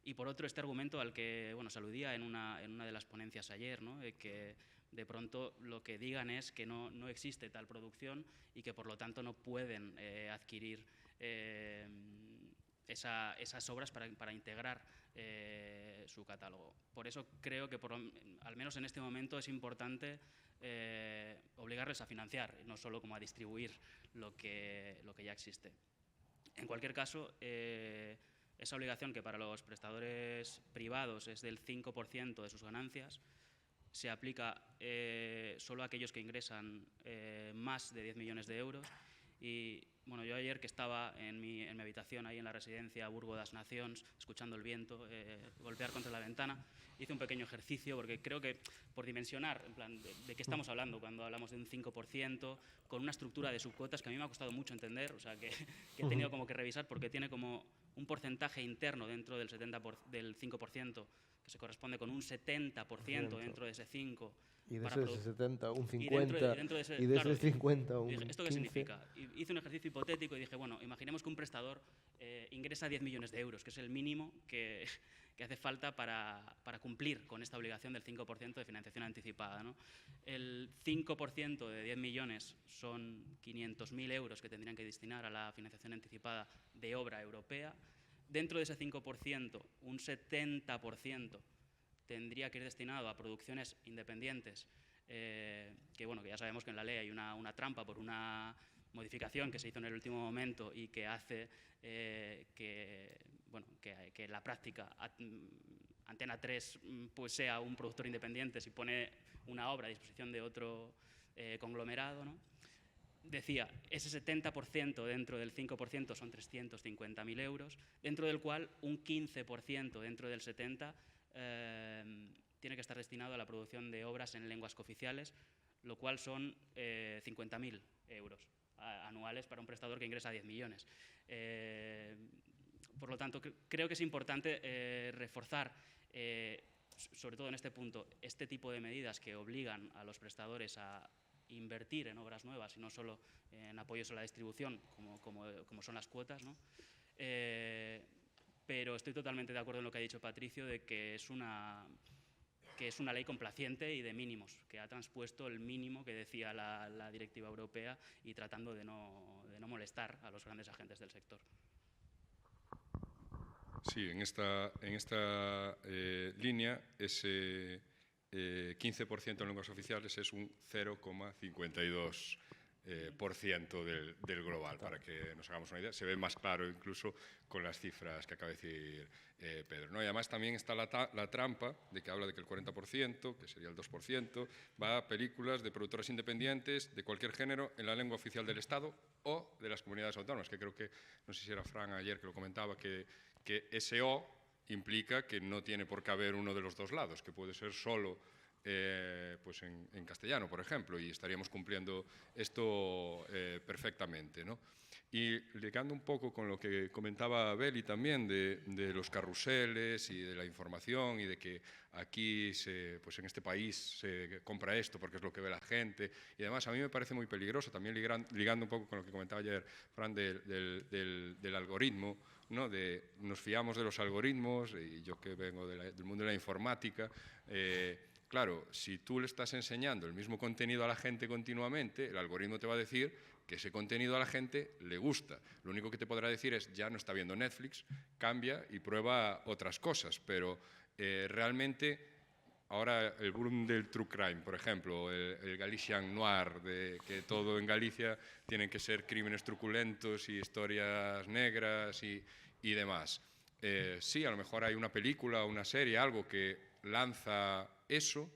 Y por otro, este argumento al que se aludía en una de las ponencias ayer, ¿no? Que de pronto lo que digan es que no existe tal producción y que por lo tanto no pueden adquirir esas obras para integrar su catálogo. Por eso creo que al menos en este momento es importante obligarles a financiar, no solo como a distribuir lo que ya existe. En cualquier caso, esa obligación, que para los prestadores privados es del 5% de sus ganancias, se aplica solo a aquellos que ingresan más de 10 millones de euros. Y bueno, yo ayer, que estaba en mi habitación ahí en la residencia Burgo das Nacións, escuchando el viento golpear contra la ventana, hice un pequeño ejercicio, porque creo que por dimensionar, en plan, de qué estamos hablando cuando hablamos de un 5%, con una estructura de subcuotas que a mí me ha costado mucho entender, o sea, que he tenido como que revisar, porque tiene como un porcentaje interno dentro del 5%, que se corresponde con un 70% dentro de ese 5%. Y de ese 70, un 50, y de ese 50, un dije, ¿esto qué 15? significa? Y hice un ejercicio hipotético y dije, bueno, imaginemos que un prestador ingresa 10 millones de euros, que es el mínimo que hace falta para cumplir con esta obligación del 5% de financiación anticipada, ¿no? El 5% de 10 millones son 500.000 euros que tendrían que destinar a la financiación anticipada de obra europea. Dentro de ese 5%, un 70% tendría que ir destinado a producciones independientes, que bueno, que ya sabemos que en la ley hay una trampa por una modificación que se hizo en el último momento y que hace que en la práctica Antena 3 pues sea un productor independiente si pone una obra a disposición de otro conglomerado, ¿no? Decía, ese 70% dentro del 5% son 350.000 euros, dentro del cual un 15% dentro del 70% tiene que estar destinado a la producción de obras en lenguas cooficiales, lo cual son 50.000 euros anuales para un prestador que ingresa 10 millones. Por lo tanto, creo que es importante reforzar, sobre todo en este punto, este tipo de medidas que obligan a los prestadores a invertir en obras nuevas y no solo en apoyos a la distribución, como son las cuotas, ¿no? Pero estoy totalmente de acuerdo en lo que ha dicho Patricio, de que que es una ley complaciente y de mínimos, que ha transpuesto el mínimo que decía la directiva europea y tratando de no molestar a los grandes agentes del sector. Sí, en esta línea, ese 15% en lenguas oficiales es un 0,52% del global, para que nos hagamos una idea. Se ve más claro incluso con las cifras que acaba de decir Pedro, ¿no? Y además también está la trampa de que habla de que el 40%, que sería el 2%, va a películas de productoras independientes de cualquier género en la lengua oficial del Estado o de las comunidades autónomas, que creo que, no sé si era Fran ayer que lo comentaba, que ese O implica que no tiene por qué haber uno de los dos lados, que puede ser solo pues en castellano, por ejemplo, y estaríamos cumpliendo esto perfectamente, ¿no? Y ligando un poco con lo que comentaba Beli también de los carruseles y de la información y de que aquí, pues en este país se compra esto porque es lo que ve la gente y además a mí me parece muy peligroso, también ligando un poco con lo que comentaba ayer Fran del algoritmo, ¿no? Nos fiamos de los algoritmos y yo que vengo del mundo de la informática, claro, si tú le estás enseñando el mismo contenido a la gente continuamente, el algoritmo te va a decir que ese contenido a la gente le gusta. Lo único que te podrá decir es, ya no está viendo Netflix, cambia y prueba otras cosas, pero realmente ahora el boom del true crime, por ejemplo, el Galician Noir, de que todo en Galicia tienen que ser crímenes truculentos y historias negras y demás. Sí, a lo mejor hay una película, una serie, algo que lanza eso,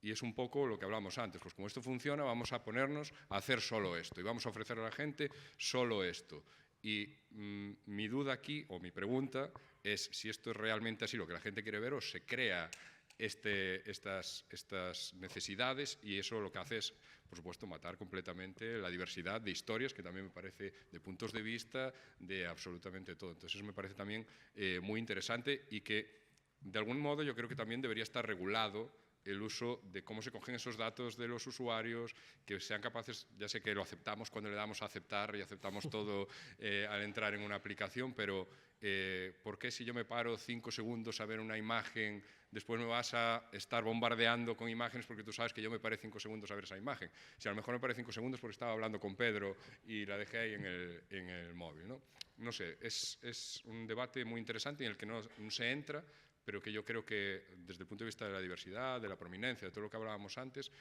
y es un poco lo que hablábamos antes, pues como esto funciona vamos a ponernos a hacer solo esto y vamos a ofrecer a la gente solo esto. Y mi duda aquí, o mi pregunta, es si esto es realmente así lo que la gente quiere ver o se crea estas necesidades y eso lo que hace es, por supuesto, matar completamente la diversidad de historias, que también me parece, de puntos de vista, de absolutamente todo. Entonces eso me parece también muy interesante y que, de algún modo, yo creo que también debería estar regulado el uso de cómo se cogen esos datos de los usuarios, que sean capaces, ya sé que lo aceptamos cuando le damos a aceptar y aceptamos todo al entrar en una aplicación, pero ¿por qué si yo me paro 5 segundos a ver una imagen, después me vas a estar bombardeando con imágenes porque tú sabes que yo me paré 5 segundos a ver esa imagen? Si a lo mejor me paré 5 segundos porque estaba hablando con Pedro y la dejé ahí en el móvil, ¿no? No sé, es un debate muy interesante en el que no se entra, pero que yo creo que desde el punto de vista de la diversidad, de la prominencia, de todo lo que hablábamos antes,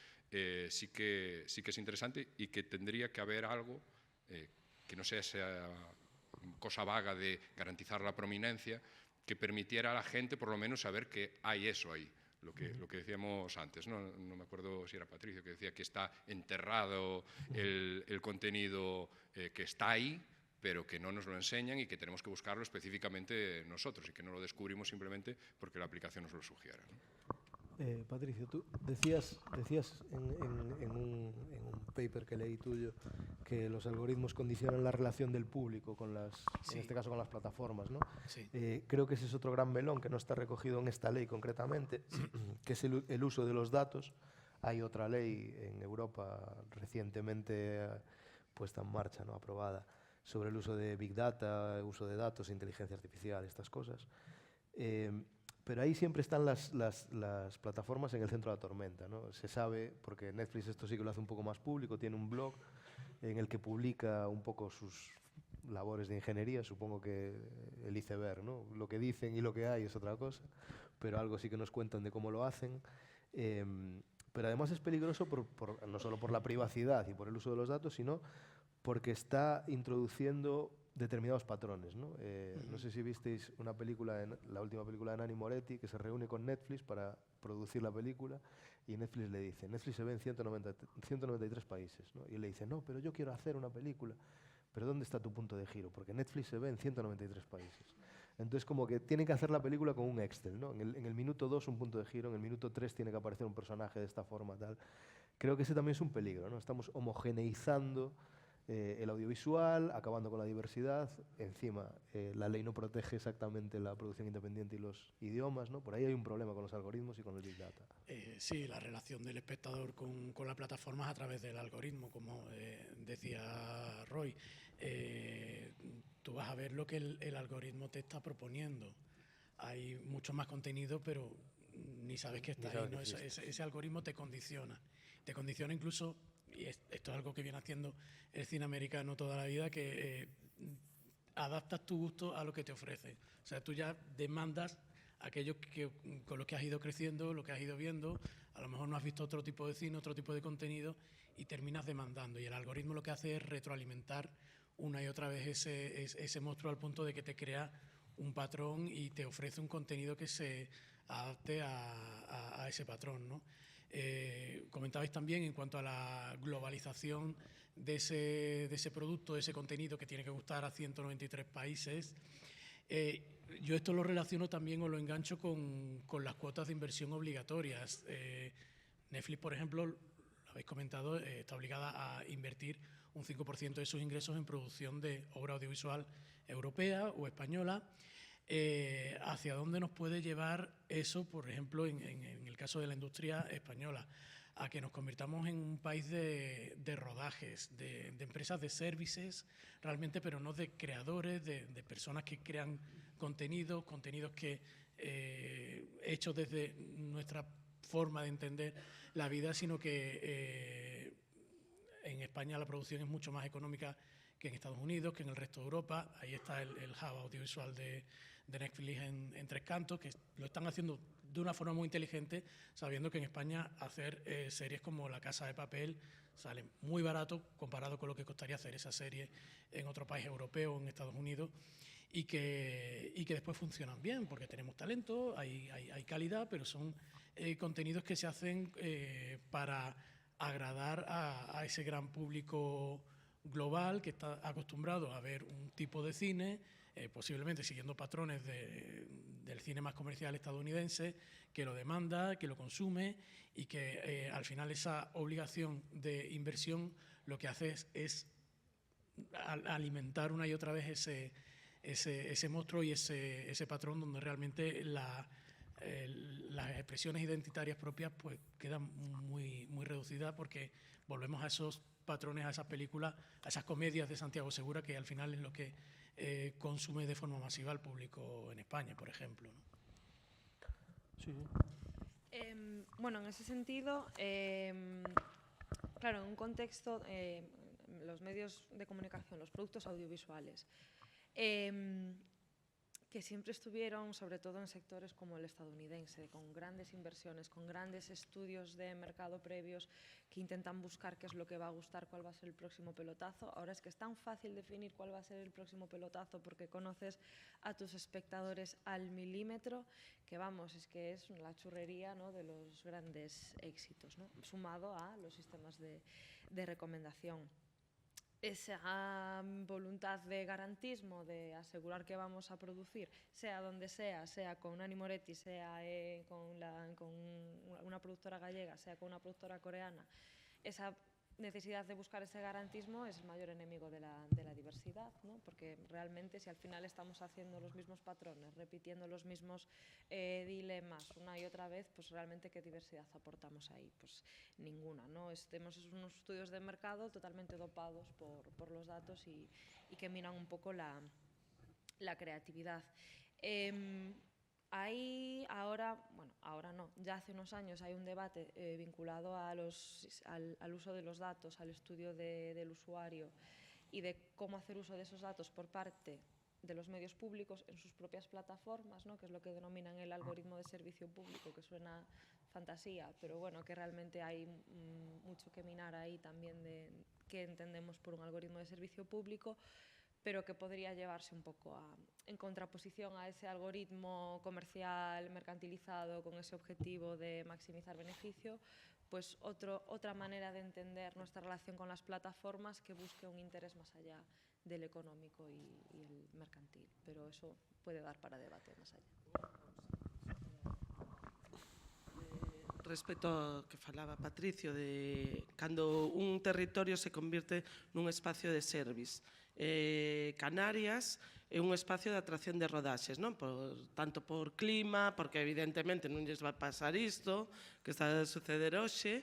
sí que es interesante y que tendría que haber algo que no sea esa cosa vaga de garantizar la prominencia, que permitiera a la gente por lo menos saber que hay eso ahí. Lo que decíamos antes, ¿no? No me acuerdo si era Patricio que decía que está enterrado el contenido que está ahí, pero que no nos lo enseñan y que tenemos que buscarlo específicamente nosotros y que no lo descubrimos simplemente porque la aplicación nos lo sugiera, ¿no? Patricio, tú decías en un paper que leí tuyo que los algoritmos condicionan la relación del público con Sí. en este caso con las plataformas, ¿no? Sí. Creo que ese es otro gran melón que no está recogido en esta ley concretamente, que es el uso de los datos. Hay otra ley en Europa recientemente puesta en marcha, ¿no? Aprobada, sobre el uso de Big Data, uso de datos, inteligencia artificial, estas cosas. Pero ahí siempre están las plataformas en el centro de la tormenta, ¿no? Se sabe, porque Netflix esto sí que lo hace un poco más público, tiene un blog en el que publica un poco sus labores de ingeniería, supongo que el iceberg, ¿no? Lo que dicen y lo que hay es otra cosa, pero algo sí que nos cuentan de cómo lo hacen. Pero además es peligroso no solo por la privacidad y por el uso de los datos, sino porque está introduciendo determinados patrones, ¿no? No sé si visteis una película, la última película de Nanni Moretti, que se reúne con Netflix para producir la película, y Netflix le dice, Netflix se ve en 193 países, ¿no? Y él le dice, no, pero yo quiero hacer una película. Pero ¿dónde está tu punto de giro? Porque Netflix se ve en 193 países. Entonces, como que tiene que hacer la película con un Excel, ¿no? En el minuto 2 un punto de giro, en el minuto 3 tiene que aparecer un personaje de esta forma, tal. Creo que ese también es un peligro, ¿no? Estamos homogeneizando el audiovisual, acabando con la diversidad. Encima, la ley no protege exactamente la producción independiente y los idiomas, ¿no? Por ahí hay un problema con los algoritmos y con el Big Data. Sí, la relación del espectador con la plataforma es a través del algoritmo, como decía Roy. Tú vas a ver lo que el algoritmo te está proponiendo. Hay mucho más contenido, pero ni sabes que está Ni sabes ahí, ¿no? que existe. Ese algoritmo te condiciona incluso, y esto es algo que viene haciendo el cine americano toda la vida, que adaptas tu gusto a lo que te ofrece. O sea, tú ya demandas aquello con lo que has ido creciendo, lo que has ido viendo. A lo mejor no has visto otro tipo de cine, otro tipo de contenido, y terminas demandando. Y el algoritmo lo que hace es retroalimentar una y otra vez ese monstruo, al punto de que te crea un patrón y te ofrece un contenido que se adapte a ese patrón, ¿no? Comentabais también en cuanto a la globalización de ese producto, de ese contenido que tiene que gustar a 193 países. Yo esto lo relaciono también, o lo engancho con las cuotas de inversión obligatorias. Netflix, por ejemplo, lo habéis comentado, está obligada a invertir un 5% de sus ingresos en producción de obra audiovisual europea o española. ¿Hacia dónde nos puede llevar eso, por ejemplo, en el caso de la industria española? A que nos convirtamos en un país de rodajes, de empresas de services, realmente, pero no de creadores, de personas que crean contenidos que hechos desde nuestra forma de entender la vida, sino que en España la producción es mucho más económica que en Estados Unidos, que en el resto de Europa. Ahí está el hub audiovisual de Netflix en Tres Cantos, que lo están haciendo de una forma muy inteligente, sabiendo que en España hacer series como La Casa de Papel sale muy barato comparado con lo que costaría hacer esa serie en otro país europeo o en Estados Unidos, y que después funcionan bien, porque tenemos talento, hay calidad, pero son contenidos que se hacen para agradar a ese gran público global que está acostumbrado a ver un tipo de cine, posiblemente siguiendo patrones del cine más comercial estadounidense, que lo demanda, que lo consume, y que al final esa obligación de inversión lo que hace es alimentar una y otra vez ese monstruo y ese patrón, donde realmente las expresiones identitarias propias pues quedan muy, muy reducidas, porque volvemos a esos patrones, a esas películas, a esas comedias de Santiago Segura, que al final es lo que consume de forma masiva el público en España, por ejemplo, ¿no? Sí. Bueno, en ese sentido, claro, en un contexto, los medios de comunicación, los productos audiovisuales, que siempre estuvieron, sobre todo en sectores como el estadounidense, con grandes inversiones, con grandes estudios de mercado previos que intentan buscar qué es lo que va a gustar, cuál va a ser el próximo pelotazo. Ahora es que es tan fácil definir cuál va a ser el próximo pelotazo, porque conoces a tus espectadores al milímetro, que vamos, es que es la churrería, ¿no?, de los grandes éxitos, ¿no?, sumado a los sistemas de recomendación. Esa voluntad de garantismo, de asegurar que vamos a producir, sea donde sea con Nani Moretti, sea con una productora gallega, sea con una productora coreana, esa necesidad de buscar ese garantismo es el mayor enemigo de la diversidad, ¿no? Porque realmente, si al final estamos haciendo los mismos patrones, repitiendo los mismos dilemas una y otra vez, pues realmente ¿qué diversidad aportamos ahí? Pues ninguna, ¿no? Tenemos unos estudios de mercado totalmente dopados por los datos y que minan un poco la creatividad. Hay ahora, bueno, ahora no, ya hace unos años hay un debate vinculado al uso de los datos, al estudio del usuario y de cómo hacer uso de esos datos por parte de los medios públicos en sus propias plataformas, ¿no?, que es lo que denominan el algoritmo de servicio público, que suena fantasía, pero bueno, que realmente hay mucho que minar ahí también de qué entendemos por un algoritmo de servicio público, pero que podría llevarse un poco en contraposición a ese algoritmo comercial mercantilizado con ese objetivo de maximizar beneficio, pues otra manera de entender nuestra relación con las plataformas que busque un interés más allá del económico y el mercantil, pero eso puede dar para debate más allá. Respecto ao que falaba Patricio, de cando un territorio se convirte nun espacio de service. Canarias é un espacio de atracción de rodaxes, non? Tanto por clima, porque evidentemente non lles vai pasar isto que está a suceder hoxe,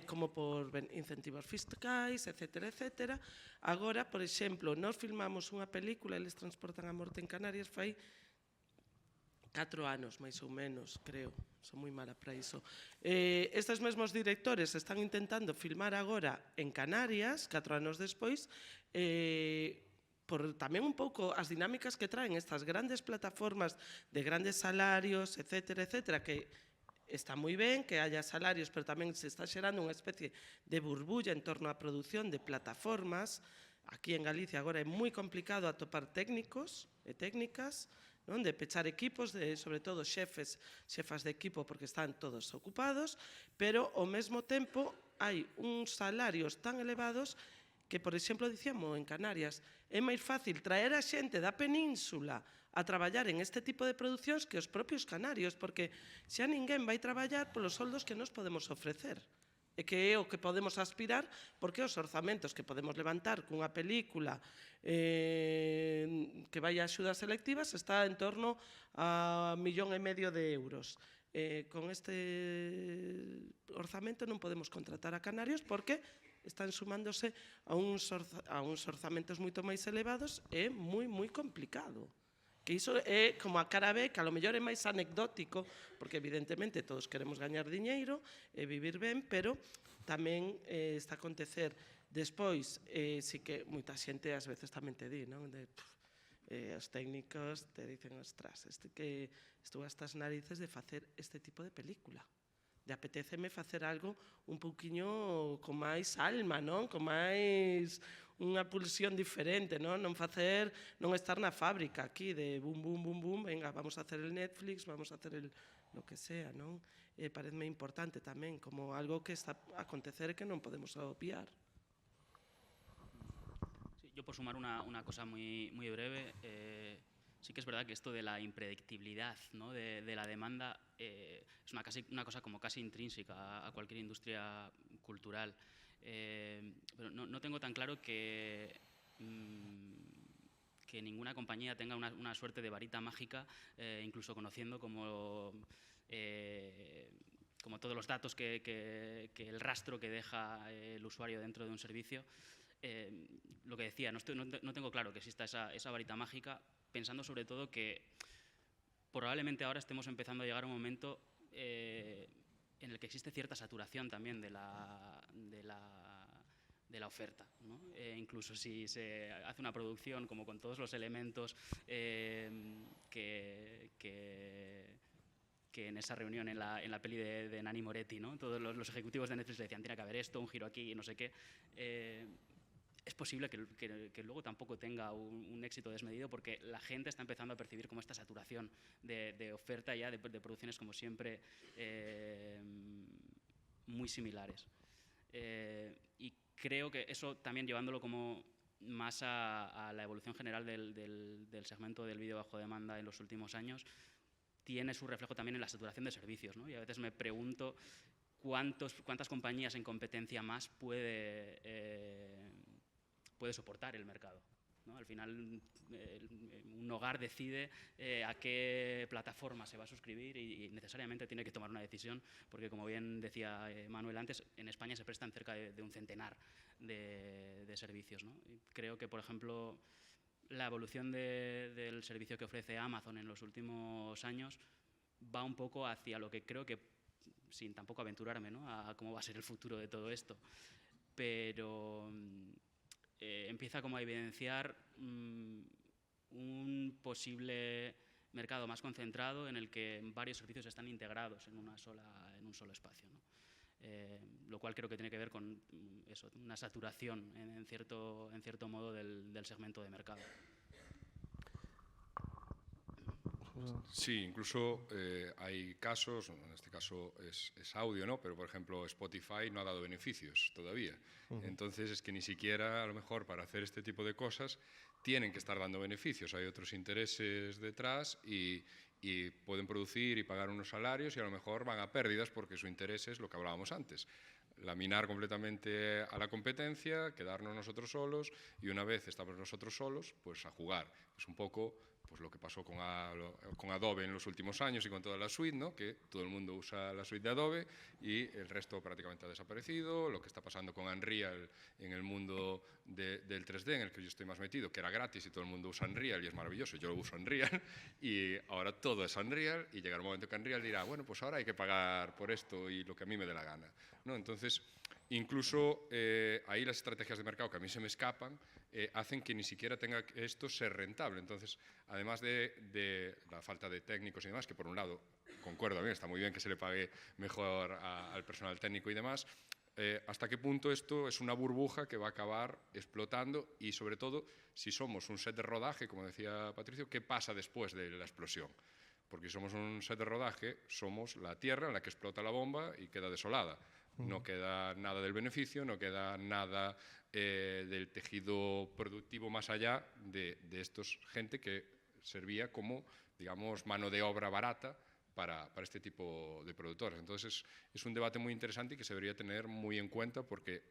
como por incentivos fiscais, etcétera, etcétera. Agora, por exemplo, nós filmamos unha película, eles transportan a morte en Canarias, fai 4 anos, máis ou menos, creo. Son moi mala para iso. Estes mesmos directores están intentando filmar agora en Canarias, 4 anos despois, por tamén un pouco as dinámicas que traen estas grandes plataformas de grandes salarios, etcétera, etcétera, que está moi ben que haya salarios, pero tamén se está xerando unha especie de burbulla en torno á produción de plataformas. Aquí en Galicia agora é moi complicado atopar técnicos e técnicas, non? De pechar equipos, sobre todo xefas de equipo, porque están todos ocupados, pero ao mesmo tempo hai uns salarios tan elevados que, por exemplo, dicíamos en Canarias, é máis fácil traer a xente da península a traballar en este tipo de producións que os propios canarios, porque xa ninguén vai traballar polos soldos que nos podemos ofrecer. E que é o que podemos aspirar, porque os orzamentos que podemos levantar cunha película que vai a axudas selectivas está en torno a 1,5 millón de euros. Con este orzamento non podemos contratar a canarios porque están sumándose a uns orzamentos moito máis elevados e moi, moi complicado. Que iso é como a cara B, que a lo mellor é máis anecdótico, porque evidentemente todos queremos gañar diñeiro e vivir ben, pero tamén está a acontecer despois, si que moita xente ás veces tamén te di, non? Os técnicos te dicen, ostras, que estou hasta as narices de facer este tipo de película. De apetéceme facer algo un pouquiño con máis alma, non? Con máis unha pulsión diferente, non? Non estar na fábrica aquí de bum, bum, bum, bum, venga, vamos a hacer el Netflix, vamos a hacer lo que sea, non? Pareceme importante tamén, como algo que está a acontecer e que non podemos obviar. Sí, yo por sumar una cosa muy, muy breve, sí que es verdad que esto de la impredictibilidad, ¿no? de la demanda es una cosa como casi intrínseca a cualquier industria cultural. Pero no tengo tan claro que ninguna compañía tenga una suerte de varita mágica, incluso conociendo como todos los datos que el rastro que deja el usuario dentro de un servicio. Lo que decía, no tengo claro que exista esa varita mágica, pensando sobre todo que probablemente ahora estemos empezando a llegar a un momento en el que existe cierta saturación también de la oferta, ¿no? Incluso si se hace una producción como con todos los elementos que en esa reunión en la peli de Nanni Moretti, ¿no? Todos los ejecutivos de Netflix le decían, tiene que haber esto, un giro aquí y no sé qué. Es posible que luego tampoco tenga un éxito desmedido, porque la gente está empezando a percibir como esta saturación de oferta ya de producciones como siempre muy similares. Y creo que eso también, llevándolo como más a la evolución general del segmento del vídeo bajo demanda en los últimos años, tiene su reflejo también en la saturación de servicios, ¿no? Y a veces me pregunto cuántas compañías en competencia más puede soportar el mercado, ¿no? Al final, un hogar decide a qué plataforma se va a suscribir y necesariamente tiene que tomar una decisión, porque, como bien decía Manuel antes, en España se prestan cerca de un centenar de servicios, ¿no? Y creo que, por ejemplo, la evolución del servicio que ofrece Amazon en los últimos años va un poco hacia lo que creo que, sin tampoco aventurarme, ¿no?, a cómo va a ser el futuro de todo esto, pero empieza como a evidenciar un posible mercado más concentrado en el que varios servicios están integrados en un solo espacio, ¿no? Lo cual creo que tiene que ver con eso, una saturación en cierto modo del segmento de mercado. Sí, incluso hay casos, en este caso es audio, ¿no? Pero, por ejemplo, Spotify no ha dado beneficios todavía. Entonces, es que ni siquiera, a lo mejor, para hacer este tipo de cosas, tienen que estar dando beneficios. Hay otros intereses detrás y pueden producir y pagar unos salarios y a lo mejor van a pérdidas porque su interés es lo que hablábamos antes. Laminar completamente a la competencia, quedarnos nosotros solos y una vez estamos nosotros solos, pues a jugar. Es un poco pues lo que pasó con Adobe en los últimos años y con toda la suite, ¿no? Que todo el mundo usa la suite de Adobe y el resto prácticamente ha desaparecido. Lo que está pasando con Unreal en el mundo del 3D en el que yo estoy más metido, que era gratis y todo el mundo usa Unreal y es maravilloso, yo lo uso Unreal, y ahora todo es Unreal, y llegará un momento que Unreal dirá, bueno, pues ahora hay que pagar por esto y lo que a mí me dé la gana, ¿no? Entonces, incluso ahí las estrategias de mercado que a mí se me escapan hacen que ni siquiera tenga esto ser rentable. Entonces, además de la falta de técnicos y demás, que por un lado, concuerdo bien, está muy bien que se le pague mejor al personal técnico y demás, hasta qué punto esto es una burbuja que va a acabar explotando y, sobre todo, si somos un set de rodaje, como decía Patricio, ¿qué pasa después de la explosión? Porque si somos un set de rodaje, somos la tierra en la que explota la bomba y queda desolada. No queda nada del beneficio, no queda nada del tejido productivo más allá de estos gente que servía como, digamos, mano de obra barata para este tipo de productores. Entonces es un debate muy interesante y que se debería tener muy en cuenta porque,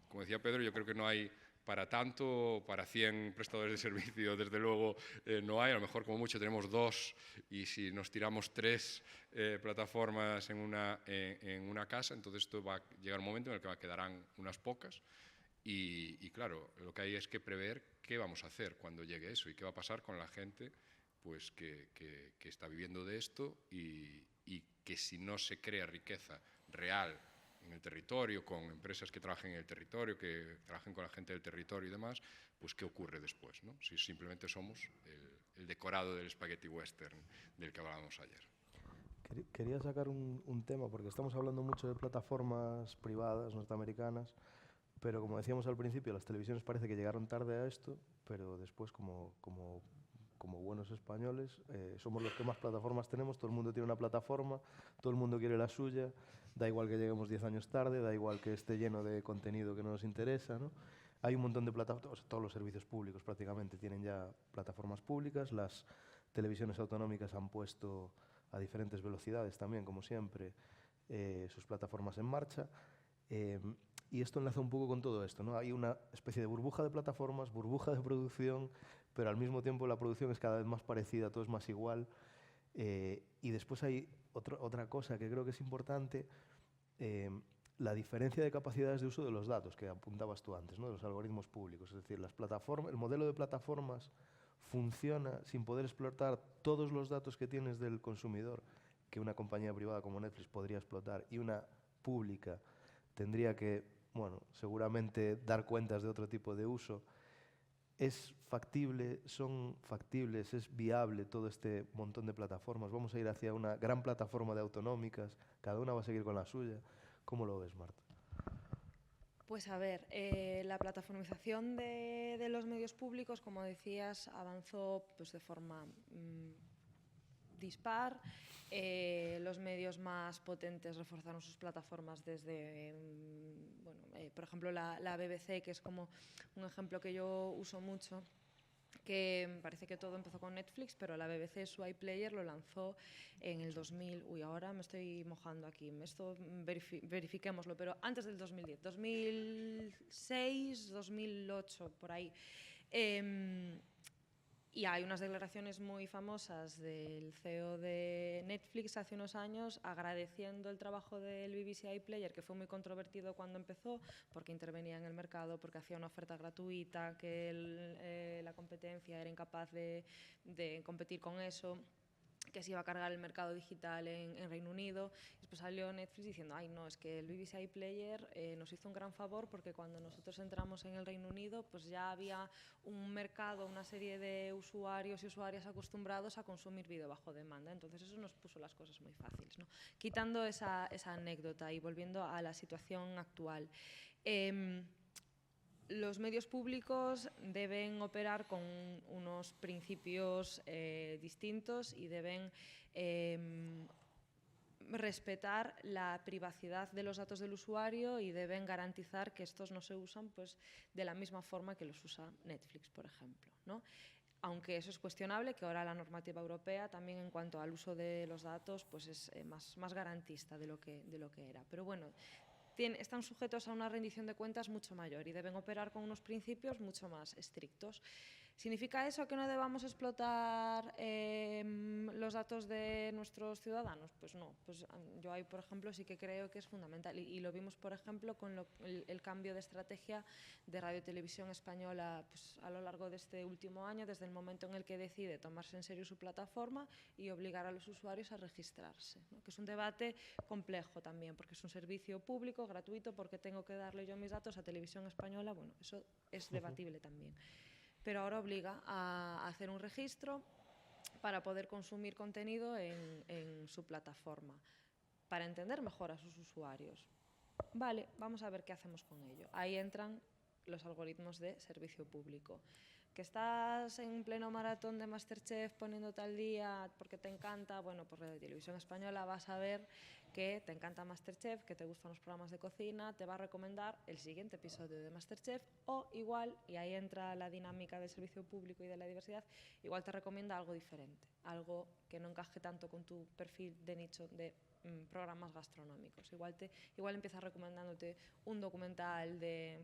como decía Pedro, yo creo que no hay para tanto, para 100 prestadores de servicio, desde luego no hay, a lo mejor como mucho tenemos 2 y si nos tiramos 3 plataformas en una casa, entonces esto va a llegar un momento en el que quedarán unas pocas y claro, lo que hay es que prever qué vamos a hacer cuando llegue eso y qué va a pasar con la gente pues que está viviendo de esto y que si no se crea riqueza real en el territorio, con empresas que trabajen en el territorio, que trabajen con la gente del territorio y demás, pues qué ocurre después, ¿no? Si simplemente somos el decorado del spaghetti western del que hablábamos ayer. Quería sacar un tema, porque estamos hablando mucho de plataformas privadas norteamericanas, pero como decíamos al principio, las televisiones parece que llegaron tarde a esto, pero después como buenos españoles, somos los que más plataformas tenemos, todo el mundo tiene una plataforma, todo el mundo quiere la suya, da igual que lleguemos 10 años tarde, da igual que esté lleno de contenido que no nos interesa, ¿no? Hay un montón de plataformas, todos los servicios públicos prácticamente tienen ya plataformas públicas, las televisiones autonómicas han puesto a diferentes velocidades también, como siempre, sus plataformas en marcha. Y esto enlaza un poco con todo esto, ¿no? Hay una especie de burbuja de plataformas, burbuja de producción, pero al mismo tiempo la producción es cada vez más parecida, todo es más igual. Y después hay otra cosa que creo que es importante, la diferencia de capacidades de uso de los datos que apuntabas tú antes, ¿no? De los algoritmos públicos. Es decir, el modelo de plataformas funciona sin poder explotar todos los datos que tienes del consumidor, que una compañía privada como Netflix podría explotar y una pública tendría que, bueno, seguramente dar cuentas de otro tipo de uso. ¿Es factible, son factibles, es viable todo este montón de plataformas? Vamos a ir hacia una gran plataforma de autonómicas, cada una va a seguir con la suya. ¿Cómo lo ves, Marta? Pues a ver, la plataformización de los medios públicos, como decías, avanzó pues, de forma dispar. Los medios más potentes reforzaron sus plataformas desde, por ejemplo, la BBC, que es como un ejemplo que yo uso mucho, que me parece que todo empezó con Netflix, pero la BBC su iPlayer lo lanzó en el 2000, ahora me estoy mojando aquí, esto verifiquémoslo, pero antes del 2010, 2006, 2008, por ahí. Y hay unas declaraciones muy famosas del CEO de Netflix hace unos años agradeciendo el trabajo del BBC iPlayer, que fue muy controvertido cuando empezó, porque intervenía en el mercado, porque hacía una oferta gratuita, que la competencia era incapaz de competir con eso, que se iba a cargar el mercado digital en Reino Unido. Después salió Netflix diciendo, ay no, es que el BBC iPlayer nos hizo un gran favor porque cuando nosotros entramos en el Reino Unido pues ya había un mercado, una serie de usuarios y usuarias acostumbrados a consumir vídeo bajo demanda. Entonces eso nos puso las cosas muy fáciles, ¿no? Quitando esa anécdota y volviendo a la situación actual. Los medios públicos deben operar con unos principios distintos y deben respetar la privacidad de los datos del usuario y deben garantizar que estos no se usan pues, de la misma forma que los usa Netflix, por ejemplo, ¿no? Aunque eso es cuestionable, que ahora la normativa europea también en cuanto al uso de los datos pues es más garantista de lo que era. Pero bueno, están sujetos a una rendición de cuentas mucho mayor y deben operar con unos principios mucho más estrictos. ¿Significa eso que no debamos explotar los datos de nuestros ciudadanos? Pues no. Pues yo ahí, por ejemplo, sí que creo que es fundamental. Y lo vimos, por ejemplo, con el cambio de estrategia de Radio y Televisión Española pues, a lo largo de este último año, desde el momento en el que decide tomarse en serio su plataforma y obligar a los usuarios a registrarse, ¿no? Que es un debate complejo también, porque es un servicio público, gratuito, porque tengo que darle yo mis datos a Televisión Española. Bueno, eso es debatible también. Pero ahora obliga a hacer un registro para poder consumir contenido en su plataforma, para entender mejor a sus usuarios. Vale, vamos a ver qué hacemos con ello. Ahí entran los algoritmos de servicio público. ¿Que estás en pleno maratón de MasterChef poniéndote al día porque te encanta? Bueno, pues Radio Televisión Española vas a ver que te encanta MasterChef, que te gustan los programas de cocina, te va a recomendar el siguiente episodio de MasterChef, o igual, y ahí entra la dinámica del servicio público y de la diversidad, igual te recomienda algo diferente, algo que no encaje tanto con tu perfil de nicho de programas gastronómicos. Igual empieza recomendándote un documental de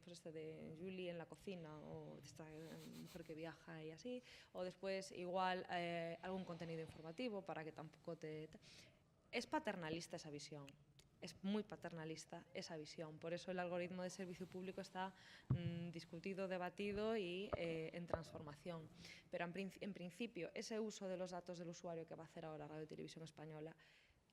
Julie en la cocina, o de esta mujer que viaja y así, o después igual algún contenido informativo para que tampoco te... Es paternalista esa visión. Es muy paternalista esa visión. Por eso el algoritmo de servicio público está discutido, debatido y en transformación. Pero en principio, ese uso de los datos del usuario que va a hacer ahora Radio y Televisión Española,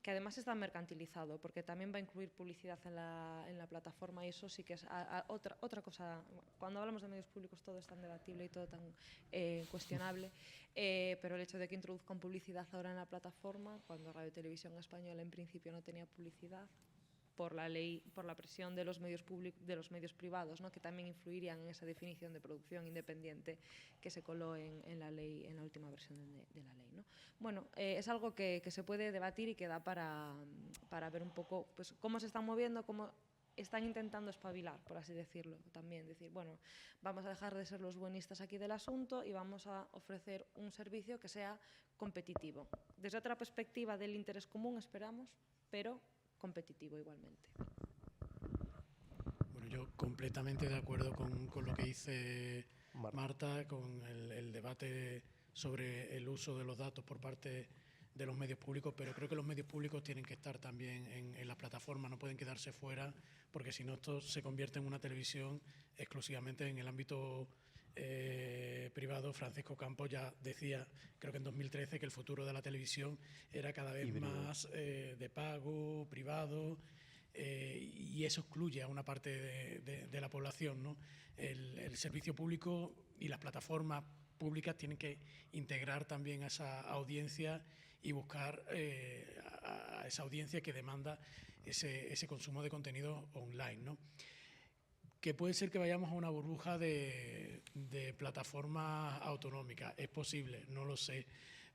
que además está mercantilizado, porque también va a incluir publicidad en la plataforma, y eso sí que es otra cosa. Cuando hablamos de medios públicos todo es tan debatible y todo tan cuestionable, pero el hecho de que introduzcan publicidad ahora en la plataforma, cuando Radio y Televisión Española en principio no tenía publicidad, por la ley, por la presión de los medios privados, ¿no? Que también influirían en esa definición de producción independiente que se coló en la ley, en la última versión de la ley, ¿no? Bueno, es algo que se puede debatir y que da para ver un poco pues, cómo se están moviendo, cómo están intentando espabilar, por así decirlo, también decir, bueno, vamos a dejar de ser los buenistas aquí del asunto y vamos a ofrecer un servicio que sea competitivo. Desde otra perspectiva del interés común, esperamos, pero competitivo igualmente. Bueno, yo completamente de acuerdo con lo que dice Marta, con el debate sobre el uso de los datos por parte de los medios públicos, pero creo que los medios públicos tienen que estar también en las plataformas, no pueden quedarse fuera, porque si no esto se convierte en una televisión exclusivamente en el ámbito privado. Francisco Campos ya decía, creo que en 2013, que el futuro de la televisión era cada vez más de pago, privado, y eso excluye a una parte de la población, ¿no? El servicio público y las plataformas públicas tienen que integrar también a esa audiencia y buscar a esa audiencia que demanda ese consumo de contenido online, ¿no? Que puede ser que vayamos a una burbuja de plataformas autonómicas. Es posible, no lo sé.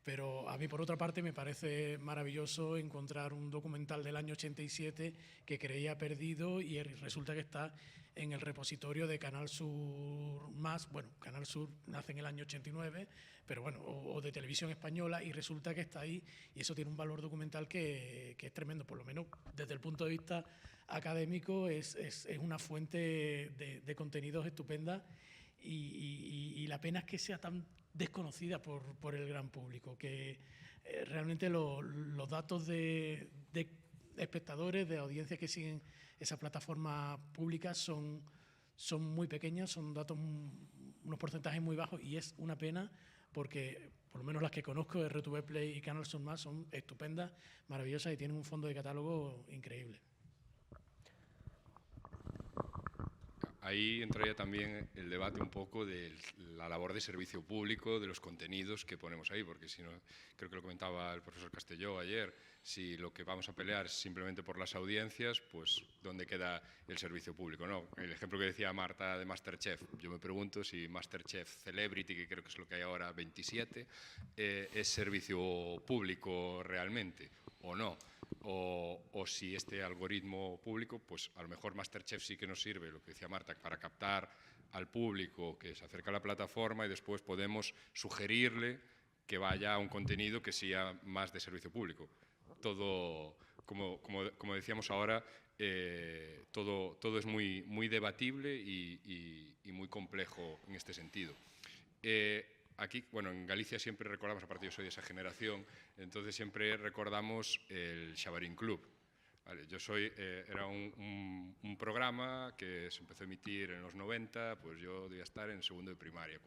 Pero a mí, por otra parte, me parece maravilloso encontrar un documental del año 87 que creía perdido y resulta que está en el repositorio de Canal Sur Más. Bueno, Canal Sur nace en el año 89, pero bueno, o de Televisión Española, y resulta que está ahí, y eso tiene un valor documental que es tremendo, por lo menos desde el punto de vista académico. Es una fuente de contenidos estupenda, y la pena es que sea tan desconocida por el gran público, que realmente los datos de espectadores, de audiencias que siguen esas plataformas públicas son muy pequeños, son datos, unos porcentajes muy bajos, y es una pena porque por lo menos las que conozco, RTV Play y Canal Sur Más, son estupendas, maravillosas y tienen un fondo de catálogo increíble. Ahí entraría también el debate un poco de la labor de servicio público, de los contenidos que ponemos ahí, porque si no, creo que lo comentaba el profesor Castelló ayer, si lo que vamos a pelear es simplemente por las audiencias, pues ¿dónde queda el servicio público? ¿No? El ejemplo que decía Marta de MasterChef, yo me pregunto si MasterChef Celebrity, que creo que es lo que hay ahora, 27, es servicio público realmente o no. O si este algoritmo público, pues a lo mejor MasterChef sí que nos sirve, lo que decía Marta, para captar al público que se acerca a la plataforma, y después podemos sugerirle que vaya a un contenido que sea más de servicio público. Todo, como decíamos ahora, todo es muy debatible y muy complejo en este sentido. aquí, bueno, en Galicia siempre recordamos, aparte yo soy de esa generación, entonces siempre recordamos el Xabarín Club. Vale, era un programa que se empezó a emitir en los 90, pues yo debía estar en segundo de primaria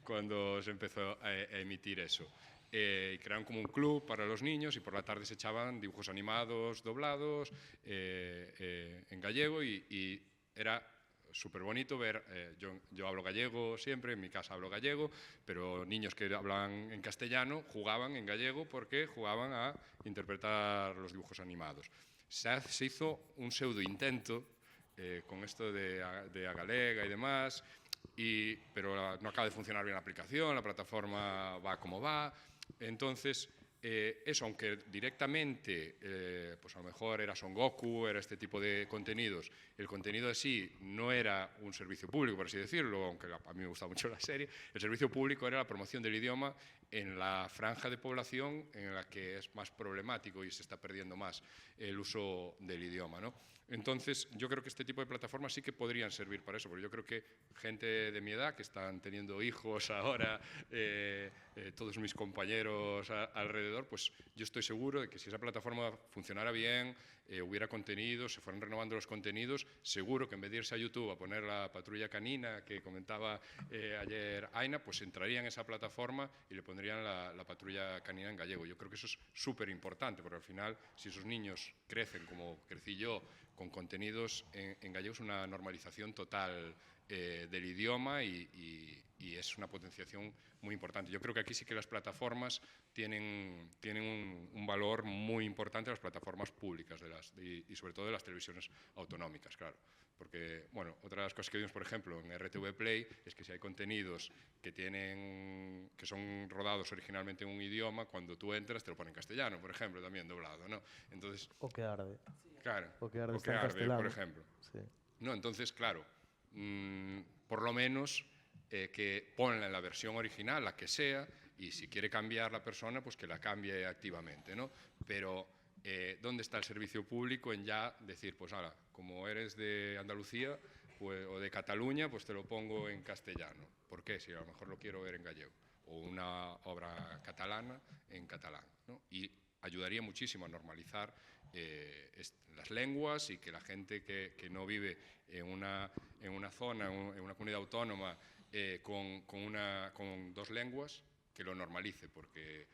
cuando se empezó a emitir eso. Y crearon como un club para los niños y por la tarde se echaban dibujos animados doblados en gallego y era súper bonito ver, yo hablo gallego siempre, en mi casa hablo gallego, pero niños que hablan en castellano jugaban en gallego porque jugaban a interpretar los dibujos animados. Se hizo un pseudo intento con esto de a galega y demás, pero no acaba de funcionar bien la aplicación, la plataforma va como va. Entonces, eso, aunque directamente, pues a lo mejor era Son Goku, era este tipo de contenidos, el contenido así no era un servicio público, por así decirlo, aunque a mí me gusta mucho la serie, el servicio público era la promoción del idioma en la franja de población en la que es más problemático y se está perdiendo más el uso del idioma, ¿no? Entonces, yo creo que este tipo de plataformas sí que podrían servir para eso, porque yo creo que gente de mi edad que están teniendo hijos ahora, todos mis compañeros alrededor, pues yo estoy seguro de que si esa plataforma funcionara bien, hubiera contenidos, se fueran renovando los contenidos, seguro que en vez de irse a YouTube a poner la patrulla canina que comentaba ayer Aina, pues entrarían en esa plataforma y le pondrían la patrulla canina en gallego. Yo creo que eso es súper importante, porque al final, si esos niños crecen como crecí yo, con contenidos en gallego, es una normalización total del idioma y es una potenciación muy importante. Yo creo que aquí sí que las plataformas tienen un valor muy importante, las plataformas públicas y sobre todo de las televisiones autonómicas, claro. Porque, bueno, otra de las cosas que vimos, por ejemplo, en RTV Play, es que si hay contenidos que son rodados originalmente en un idioma, cuando tú entras te lo ponen en castellano, por ejemplo, también doblado, ¿no? Entonces, O que arde. claro, O que arde o que está en arde, castelán. por ejemplo. Sí. No, entonces, claro, por lo menos que ponla en la versión original, la que sea, y si quiere cambiar la persona, pues que la cambie activamente, ¿no? Pero, ¿dónde está el servicio público en ya decir, pues ahora, como eres de Andalucía pues, o de Cataluña, pues te lo pongo en castellano? ¿Por qué? Si a lo mejor lo quiero ver en gallego. O una obra catalana en catalán, ¿no? Y ayudaría muchísimo a normalizar las lenguas y que la gente que no vive en una zona, en una comunidad autónoma con dos lenguas, que lo normalice, porque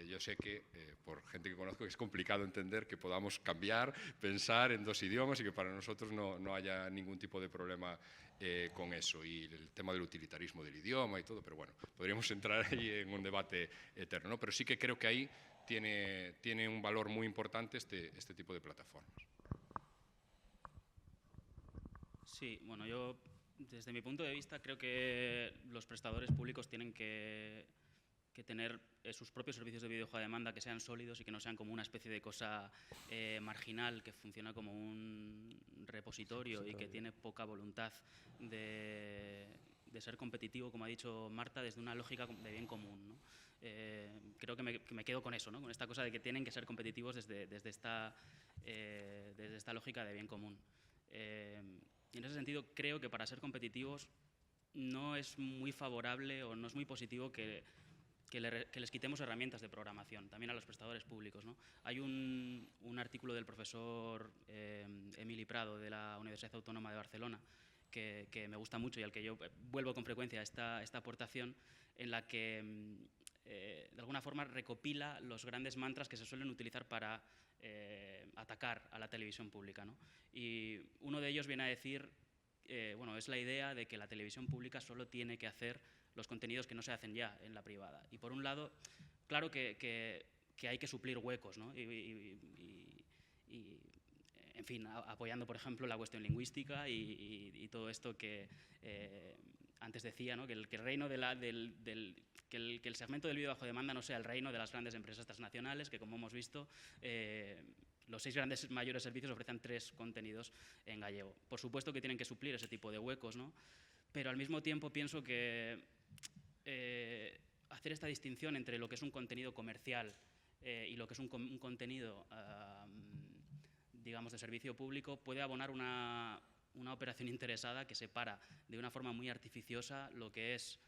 yo sé que por gente que conozco es complicado entender que podamos cambiar, pensar en dos idiomas y que para nosotros no haya ningún tipo de problema con eso, y el tema del utilitarismo del idioma y todo, pero bueno, podríamos entrar ahí en un debate eterno, ¿no? Pero sí que creo que ahí tiene un valor muy importante este tipo de plataformas. Sí, bueno, yo desde mi punto de vista creo que los prestadores públicos tienen que tener sus propios servicios de videojuego a demanda que sean sólidos y que no sean como una especie de cosa marginal que funciona como un repositorio y que tiene poca voluntad de ser competitivo, como ha dicho Marta, desde una lógica de bien común, ¿no? Creo que me quedo con eso, ¿no? Con esta cosa de que tienen que ser competitivos desde esta lógica de bien común. Y en ese sentido creo que para ser competitivos no es muy favorable o no es muy positivo que les quitemos herramientas de programación, también a los prestadores públicos, ¿no? Hay un artículo del profesor Emili Prado de la Universidad Autónoma de Barcelona que me gusta mucho y al que yo vuelvo con frecuencia esta aportación, en la que de alguna forma recopila los grandes mantras que se suelen utilizar para atacar a la televisión pública, ¿no? Y uno de ellos viene a decir, bueno, es la idea de que la televisión pública solo tiene que hacer los contenidos que no se hacen ya en la privada. Y por un lado, claro que hay que suplir huecos, ¿no? Y en fin, apoyando, por ejemplo, la cuestión lingüística y todo esto que antes decía, ¿no? Que el reino que el segmento del vídeo bajo demanda no sea el reino de las grandes empresas transnacionales, que como hemos visto, los 6 grandes mayores servicios ofrecen 3 contenidos en gallego. Por supuesto que tienen que suplir ese tipo de huecos, ¿no? Pero al mismo tiempo pienso que hacer esta distinción entre lo que es un contenido comercial y lo que es un contenido, digamos, de servicio público, puede abonar una operación interesada que separa de una forma muy artificiosa lo que es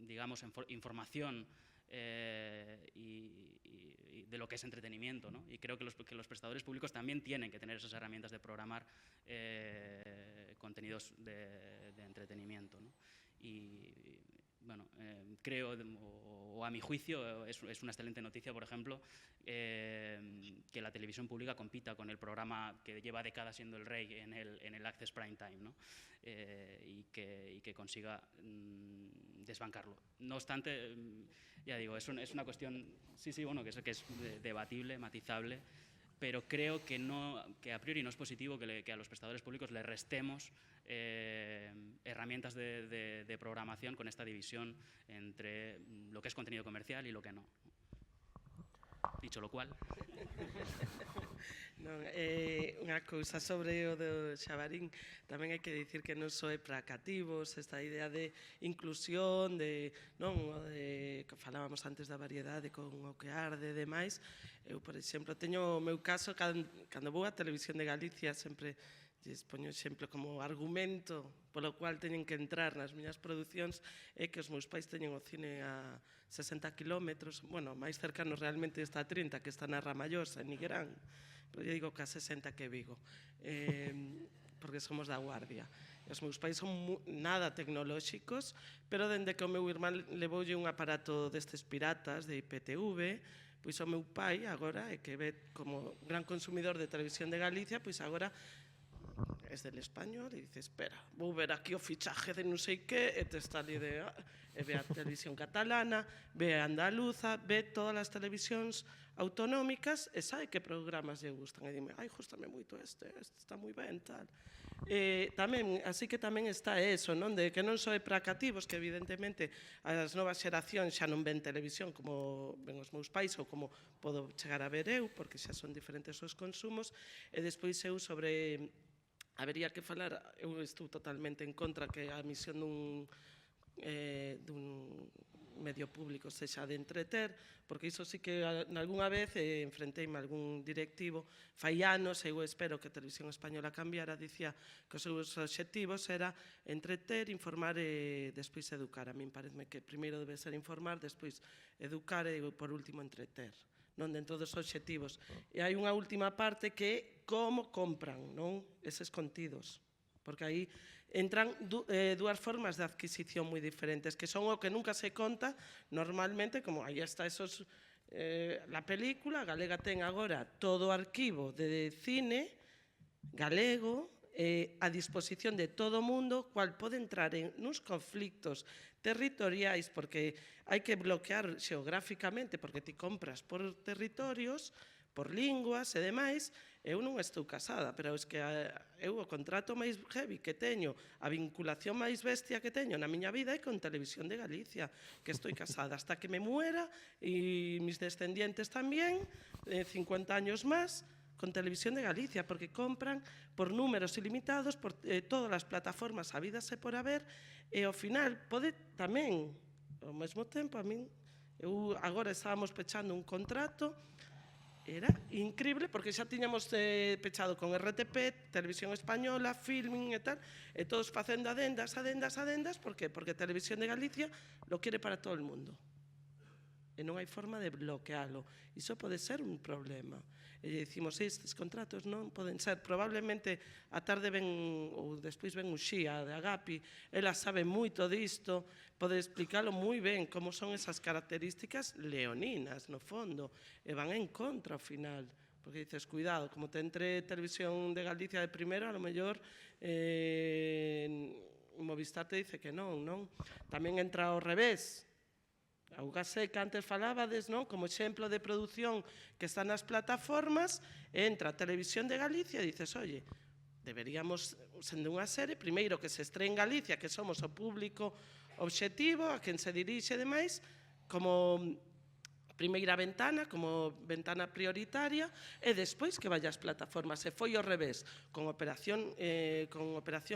digamos, información y de lo que es entretenimiento, ¿no? Y creo que los prestadores públicos también tienen que tener esas herramientas de programar contenidos de entretenimiento, ¿no? Y bueno, creo, o a mi juicio, es una excelente noticia, por ejemplo, que la televisión pública compita con el programa que lleva décadas siendo el rey en el Access Prime Time, ¿no? Y que consiga desbancarlo. No obstante, ya digo, es una cuestión, bueno, que es debatible, matizable, pero creo que a priori no es positivo que a los prestadores públicos les restemos herramientas de programación con esta división entre lo que es contenido comercial y lo que no. Dicho lo cual. Non, unha cousa sobre o do Xabarín, tamén hai que dicir que non só é para cativos, esta idea de inclusión, de, non, que falábamos antes da variedade con o que arde e demais. Eu, por exemplo, teño o meu caso, cando vou á Televisión de Galicia, sempre lles poño exemplo como argumento polo cual teñen que entrar nas miñas producións, é que os meus pais teñen o cine a 60 kilómetros, bueno, máis cercano realmente está a 30, que está na Ramallosa, en Nigrán, pero eu digo que a 60 que Vigo, porque somos da Guardia. Os meus pais son nada tecnolóxicos, pero dende que o meu irmán levoulle un aparato destes piratas de IPTV, pois o meu pai agora, que ve como gran consumidor de Televisión de Galicia, pois agora es del español e dice, espera, vou ver aquí o fichaje de non sei que, e te está ali de... E ve a televisión catalana, ve a andaluza, ve todas as televisións autonómicas e sabe que programas lle gustan. E dime, ai, gustame moito este está moi ben, tal. Tamén, así que tamén está eso, non? De que non só é para cativos, que evidentemente as novas xeracións xa non ven televisión como ven os meus pais ou como podo chegar a ver eu, porque xa son diferentes os consumos, e despois eu sobre... Habería que falar, eu estou totalmente en contra que a misión dun medio público sexa de entreter, porque iso sí que nalgúna vez enfrenteime a algún directivo fai anos, eu espero que a Televisión Española cambiara, dicía que os seus obxectivos era entreter, informar e despois educar. A min parece que primeiro debe ser informar, despois educar e por último entreter, non, dentro dos obxectivos. E hai unha última parte que é como compran, non, eses contidos, porque aí entran dúas formas de adquisición moi diferentes, que son o que nunca se conta normalmente, como aí está esos, la película, a Galega ten agora todo o arquivo de cine galego a disposición de todo o mundo, cual pode entrar en uns conflictos territoriais, porque hai que bloquear xeográficamente, porque ti compras por territorios, por linguas e demais. Eu non estou casada, pero é que eu o contrato máis heavy que teño, a vinculación máis bestia que teño na miña vida é con Televisión de Galicia, que estou casada hasta que me muera, e mis descendientes tamén, 50 años máis, con Televisión de Galicia, porque compran por números ilimitados, por todas as plataformas habidas e por haber, e ao final pode tamén, ao mesmo tempo, a min, eu agora estábamos pechando un contrato, era increíble, porque xa tiñamos pechado con RTP, Televisión Española, Filmin e tal, e todos facendo adendas, por que? Porque Televisión de Galicia lo quiere para todo o mundo. E non hai forma de bloquealo. Iso pode ser un problema. E dicimos, estes contratos non poden ser. Probablemente a tarde ven, ou despois ven Uxía de Agapi, ela sabe moito disto, pode explicalo moi ben como son esas características leoninas, no fondo, e van en contra ao final. Porque dices, cuidado, como te entre Televisión de Galicia de primeiro, a lo mellor Movistar te dice que non, non? Tamén entra ao revés. A UGASE que antes falábades, non? Como exemplo de produción que está nas plataformas, entra a Televisión de Galicia e dices, oye, deberíamos, sendo unha serie, primeiro que se estree en Galicia, que somos o público obxectivo, a quen se dirixe e demais, como primeira ventana, como ventana prioritaria, e despois que vaya ás plataformas. Se foi ao revés, con Operación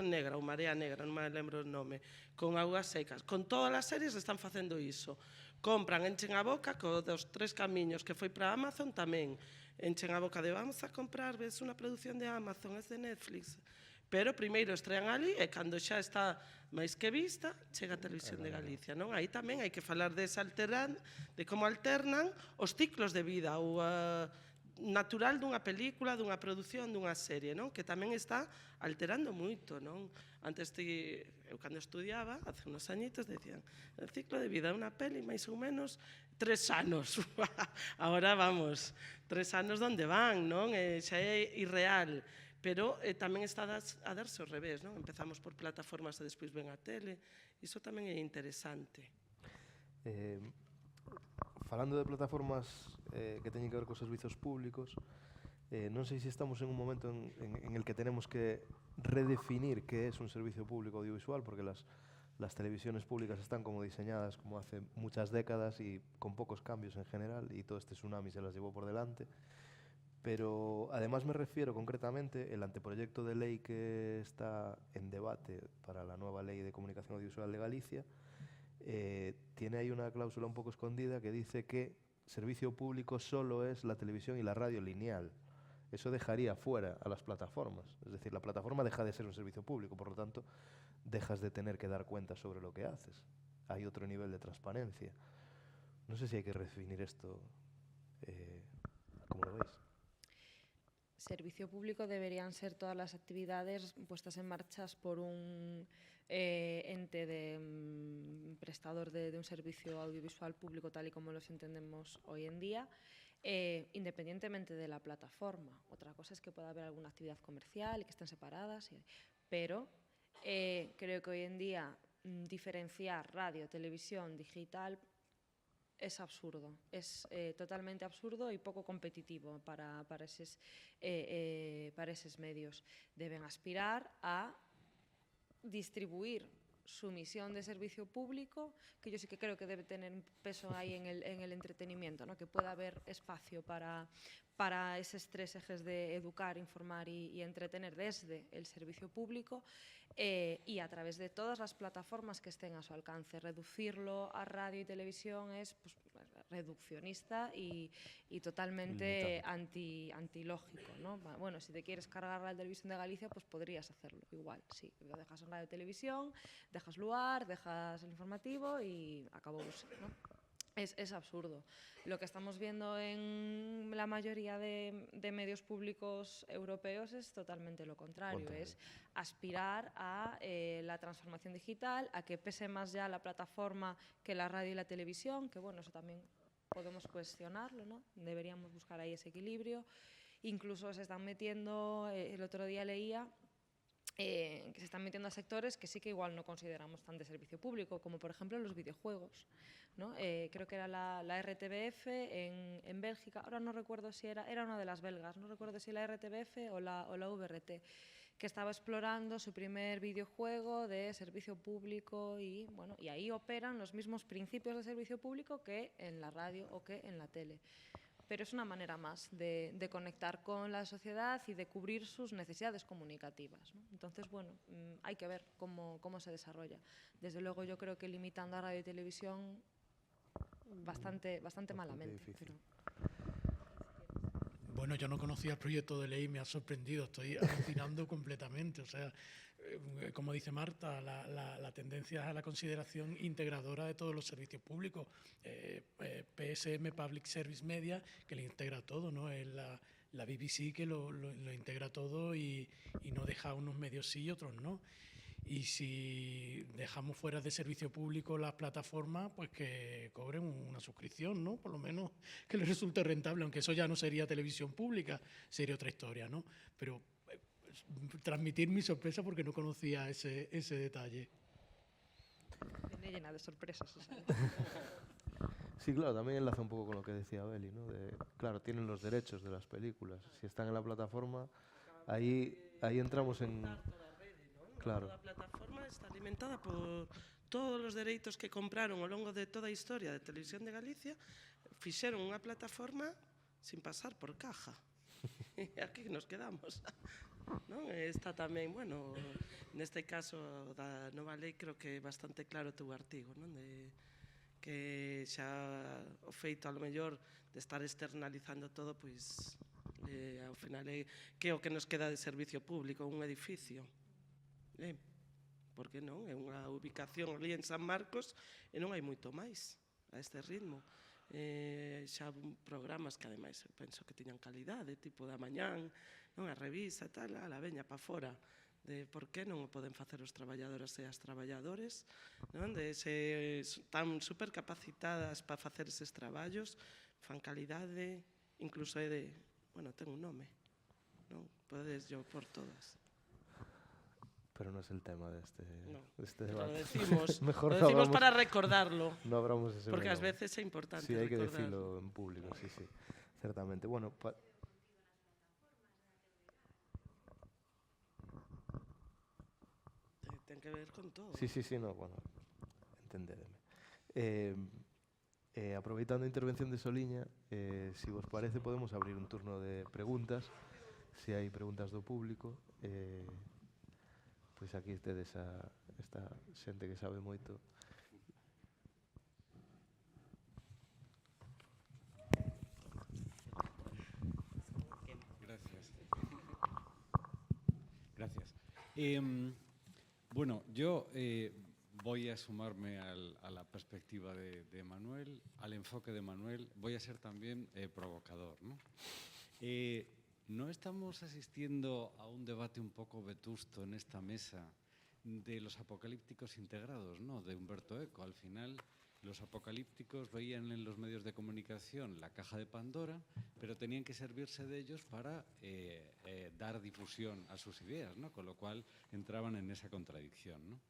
Negra, ou Marea Negra, non me lembro o nome, con Augas Secas, con todas as series están facendo iso. Compran, enchen a boca, dos 3 camiños que foi para Amazon tamén, enchen a boca de vamos a comprar, ves unha produción de Amazon, es de Netflix, Pero primeiro estrean ali e cando xa está máis que vista, chega a Televisión de Galicia, non? Aí tamén hai que falar de como alternan os ciclos de vida, ou natural dunha película, dunha produción, dunha serie, non? Que tamén está alterando moito, non? Antes, eu cando estudiaba, hace uns añitos, decían, el ciclo de vida de unha peli, máis ou menos, 3 anos. Ahora, vamos, 3 anos donde van, non? Xa é irreal. Pero tamén está a darse ao revés, non? Empezamos por plataformas e despois ven a tele. Iso tamén é interesante. Falando de plataformas que teñen que ver cos servizos públicos, non sei se estamos en un momento en el que tenemos que redefinir que es un servicio público audiovisual, porque las televisiones públicas están como diseñadas como hace muchas décadas y con pocos cambios en general, y todo este tsunami se las llevó por delante. Pero además me refiero concretamente, el anteproyecto de ley que está en debate para la nueva ley de comunicación audiovisual de Galicia, tiene ahí una cláusula un poco escondida que dice que servicio público solo es la televisión y la radio lineal. Eso dejaría fuera a las plataformas. Es decir, la plataforma deja de ser un servicio público, por lo tanto, dejas de tener que dar cuenta sobre lo que haces. Hay otro nivel de transparencia. No sé si hay que redefinir esto. ¿Cómo lo veis? Servicio público deberían ser todas las actividades puestas en marcha por un ente prestador de un servicio audiovisual público tal y como los entendemos hoy en día, independientemente de la plataforma. Otra cosa es que pueda haber alguna actividad comercial y que estén separadas, pero creo que hoy en día diferenciar radio, televisión, digital es absurdo, es totalmente absurdo y poco competitivo para esos medios. Deben aspirar a distribuir su misión de servicio público, que yo sí que creo que debe tener un peso ahí en el entretenimiento, ¿no? Que pueda haber espacio para esos 3 ejes de educar, informar y entretener desde el servicio público y a través de todas las plataformas que estén a su alcance. Reducirlo a radio y televisión es pues, reduccionista y totalmente antilógico, ¿no? Bueno, si te quieres cargar la televisión de Galicia, pues podrías hacerlo igual, sí. Lo dejas en radio y televisión, dejas Luar, dejas el informativo y acabó, ¿no? Es absurdo. Lo que estamos viendo en la mayoría de medios públicos europeos es totalmente lo contrario. Es aspirar a la transformación digital, a que pese más ya la plataforma que la radio y la televisión, que bueno, eso también podemos cuestionarlo, ¿no? Deberíamos buscar ahí ese equilibrio. Incluso se están metiendo, el otro día leía, que se están metiendo a sectores que sí que igual no consideramos tan de servicio público, como por ejemplo los videojuegos, ¿no? Creo que era la RTBF en Bélgica, ahora no recuerdo si era una de las belgas, no recuerdo si la RTBF o la VRT, que estaba explorando su primer videojuego de servicio público y, bueno, y ahí operan los mismos principios de servicio público que en la radio o que en la tele. Pero es una manera más de conectar con la sociedad y de cubrir sus necesidades comunicativas, ¿no? Entonces, bueno, hay que ver cómo se desarrolla. Desde luego, yo creo que limitando a radio y televisión bastante malamente. Pero... Bueno, yo no conocía el proyecto de ley, me ha sorprendido, estoy alucinando completamente. O sea, como dice Marta, la tendencia es a la consideración integradora de todos los servicios públicos. PSM, Public Service Media, que le integra todo, ¿no? Es la BBC que lo integra todo y no deja unos medios sí y otros no. Y si dejamos fuera de servicio público las plataformas, pues que cobren una suscripción, ¿no? Por lo menos que les resulte rentable, aunque eso ya no sería televisión pública, sería otra historia, ¿no? Pero transmitir mi sorpresa porque no conocía ese detalle. Viene llena de sorpresas. O sea. Sí, claro, también enlaza un poco con lo que decía Beli, ¿no? Claro, tienen los derechos de las películas. Si están en la plataforma, ahí entramos en... Claro. Toda a plataforma está alimentada por todos os dereitos que compraron ao longo de toda a historia de Televisión de Galicia, fixeron unha plataforma sin pasar por caja. E aquí nos quedamos. Non? Está tamén, bueno, neste caso da nova lei creo que é bastante claro o teu artigo, non? De que xa o feito a lo mellor de estar externalizando todo, pois Ao final que é o que nos queda de servicio público, un edificio. Por que non? É unha ubicación ali en San Marcos e non hai moito máis a este ritmo. Xa programas que ademais penso que tiñan calidade, tipo da mañán, non, a revista e tal, a la veña pa fora, de por que non o poden facer os traballadoras e as traballadores, non, de se están supercapacitadas para facer eses traballos, fan calidade, incluso é de, bueno, ten un nome, non, podedes yo por todas. Pero no es el tema de este Pero debate. lo decimos, Mejor lo no decimos hablamos- para recordarlo, No abramos ese porque ás melón. veces é importante Sí, hay que recordarlo. decirlo en público, sí, sí, ciertamente. Bueno, Ten que ver con todo. sí, no, bueno, entendédeme. Aproveitando a intervención de Soliña, si vos parece, podemos abrir un turno de preguntas, si hai preguntas do público. Pois aquí tedes esta xente que sabe moito. Gracias. Bueno, yo voy a sumarme a la perspectiva de Manuel, al enfoque de Manuel. Voy a ser también provocador, ¿no? ¿No estamos asistiendo a un debate un poco vetusto en esta mesa de los apocalípticos integrados, ¿no?, de Humberto Eco? Al final, los apocalípticos veían en los medios de comunicación la caja de Pandora, pero tenían que servirse de ellos para dar difusión a sus ideas, ¿no?, con lo cual entraban en esa contradicción, ¿no?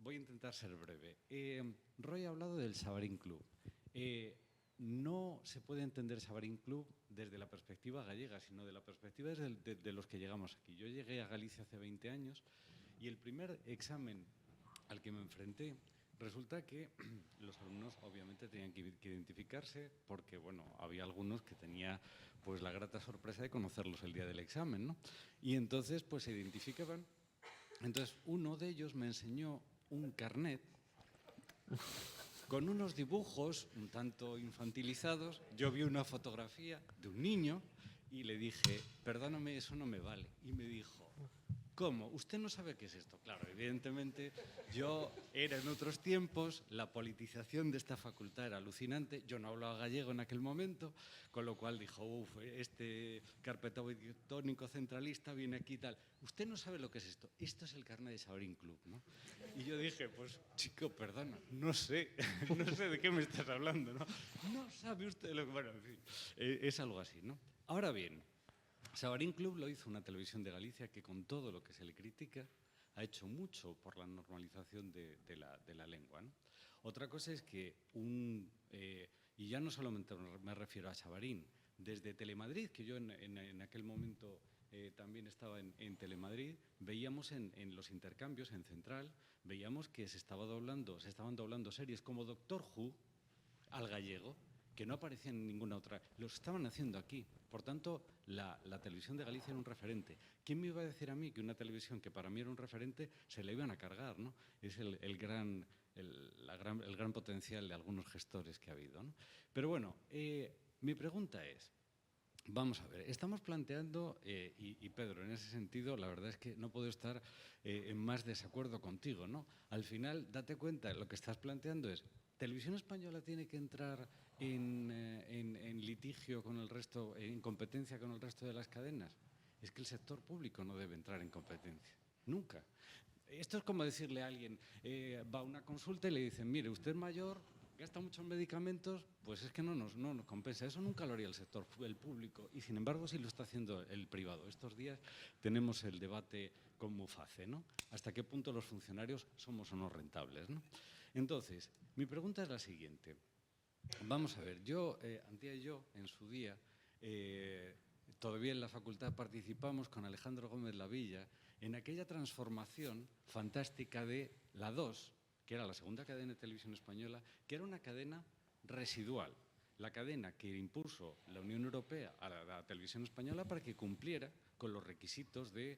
Voy a intentar ser breve. Roy ha hablado del Xabarín Club. No se puede entender Xabarín Club desde la perspectiva gallega, sino de la perspectiva de los que llegamos aquí. Yo llegué a Galicia hace 20 años y el primer examen al que me enfrenté, resulta que los alumnos obviamente tenían que identificarse porque, bueno, había algunos que tenía pues la grata sorpresa de conocerlos el día del examen, ¿no? Y entonces pues se identificaban. Entonces uno de ellos me enseñó un carnet con unos dibujos un tanto infantilizados. Yo vi una fotografía de un niño y le dije, perdóname, eso no me vale. Y me dijo, ¿cómo? ¿Usted no sabe qué es esto? Claro, evidentemente, yo era en otros tiempos, la politización de esta facultad era alucinante, yo no hablaba gallego en aquel momento, con lo cual dijo, uff, este carpetado tónico centralista viene aquí y tal. ¿Usted no sabe lo que es esto? Esto es el carnet de Xabarín Club, ¿no? Y yo dije, pues, chico, perdona, no sé de qué me estás hablando, ¿no? No sabe usted lo que... Bueno, en fin, es algo así, ¿no? Ahora bien, Xabarín Club lo hizo una televisión de Galicia que, con todo lo que se le critica, ha hecho mucho por la normalización de la lengua, ¿no? Otra cosa es que y ya no solamente me refiero a Xabarín, desde Telemadrid, que yo en aquel momento también estaba en Telemadrid, veíamos en los intercambios, en Central, veíamos que se estaban doblando series como Doctor Who al gallego, que no aparecían en ninguna otra. Los estaban haciendo aquí. Por tanto, la televisión de Galicia era un referente. ¿Quién me iba a decir a mí que una televisión que para mí era un referente se la iban a cargar, ¿no? Es el gran potencial de algunos gestores que ha habido, ¿no? Pero bueno, mi pregunta es, vamos a ver, estamos planteando, y Pedro, en ese sentido, la verdad es que no puedo estar en más desacuerdo contigo, ¿no? Al final, date cuenta, lo que estás planteando es, ¿Televisión Española tiene que entrar en litigio con el resto, en competencia con el resto de las cadenas? Es que el sector público no debe entrar en competencia, nunca. Esto es como decirle a alguien, va a una consulta y le dicen, mire, usted es mayor, gasta muchos medicamentos, pues es que no nos compensa. Eso nunca lo haría el sector, el público, y sin embargo sí lo está haciendo el privado. Estos días tenemos el debate con Muface, ¿no? ¿Hasta qué punto los funcionarios somos o no rentables, ¿no? Entonces, mi pregunta es la siguiente. Vamos a ver, Antía y yo, en su día, todavía en la facultad participamos con Alejandro Gómez Lavilla en aquella transformación fantástica de la 2, que era la segunda cadena de televisión española, que era una cadena residual, la cadena que impuso la Unión Europea a la televisión española para que cumpliera con los requisitos de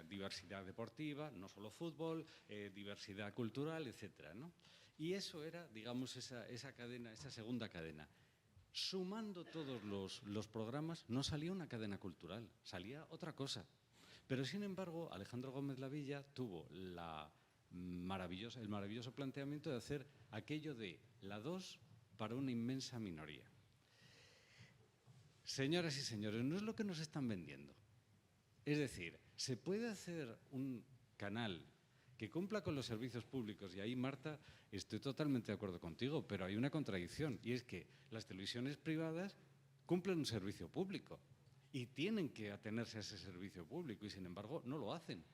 diversidad deportiva, no solo fútbol, diversidad cultural, etcétera, ¿no? Y eso era, digamos, esa cadena, esa segunda cadena. Sumando todos los programas, no salía una cadena cultural, salía otra cosa. Pero, sin embargo, Alejandro Gómez Lavilla tuvo el maravilloso planteamiento de hacer aquello de la 2 para una inmensa minoría. Señoras y señores, no es lo que nos están vendiendo. Es decir, se puede hacer un canal que cumpla con los servicios públicos, y ahí, Marta, estoy totalmente de acuerdo contigo, pero hay una contradicción, y es que las televisiones privadas cumplen un servicio público y tienen que atenerse a ese servicio público, y sin embargo no lo hacen.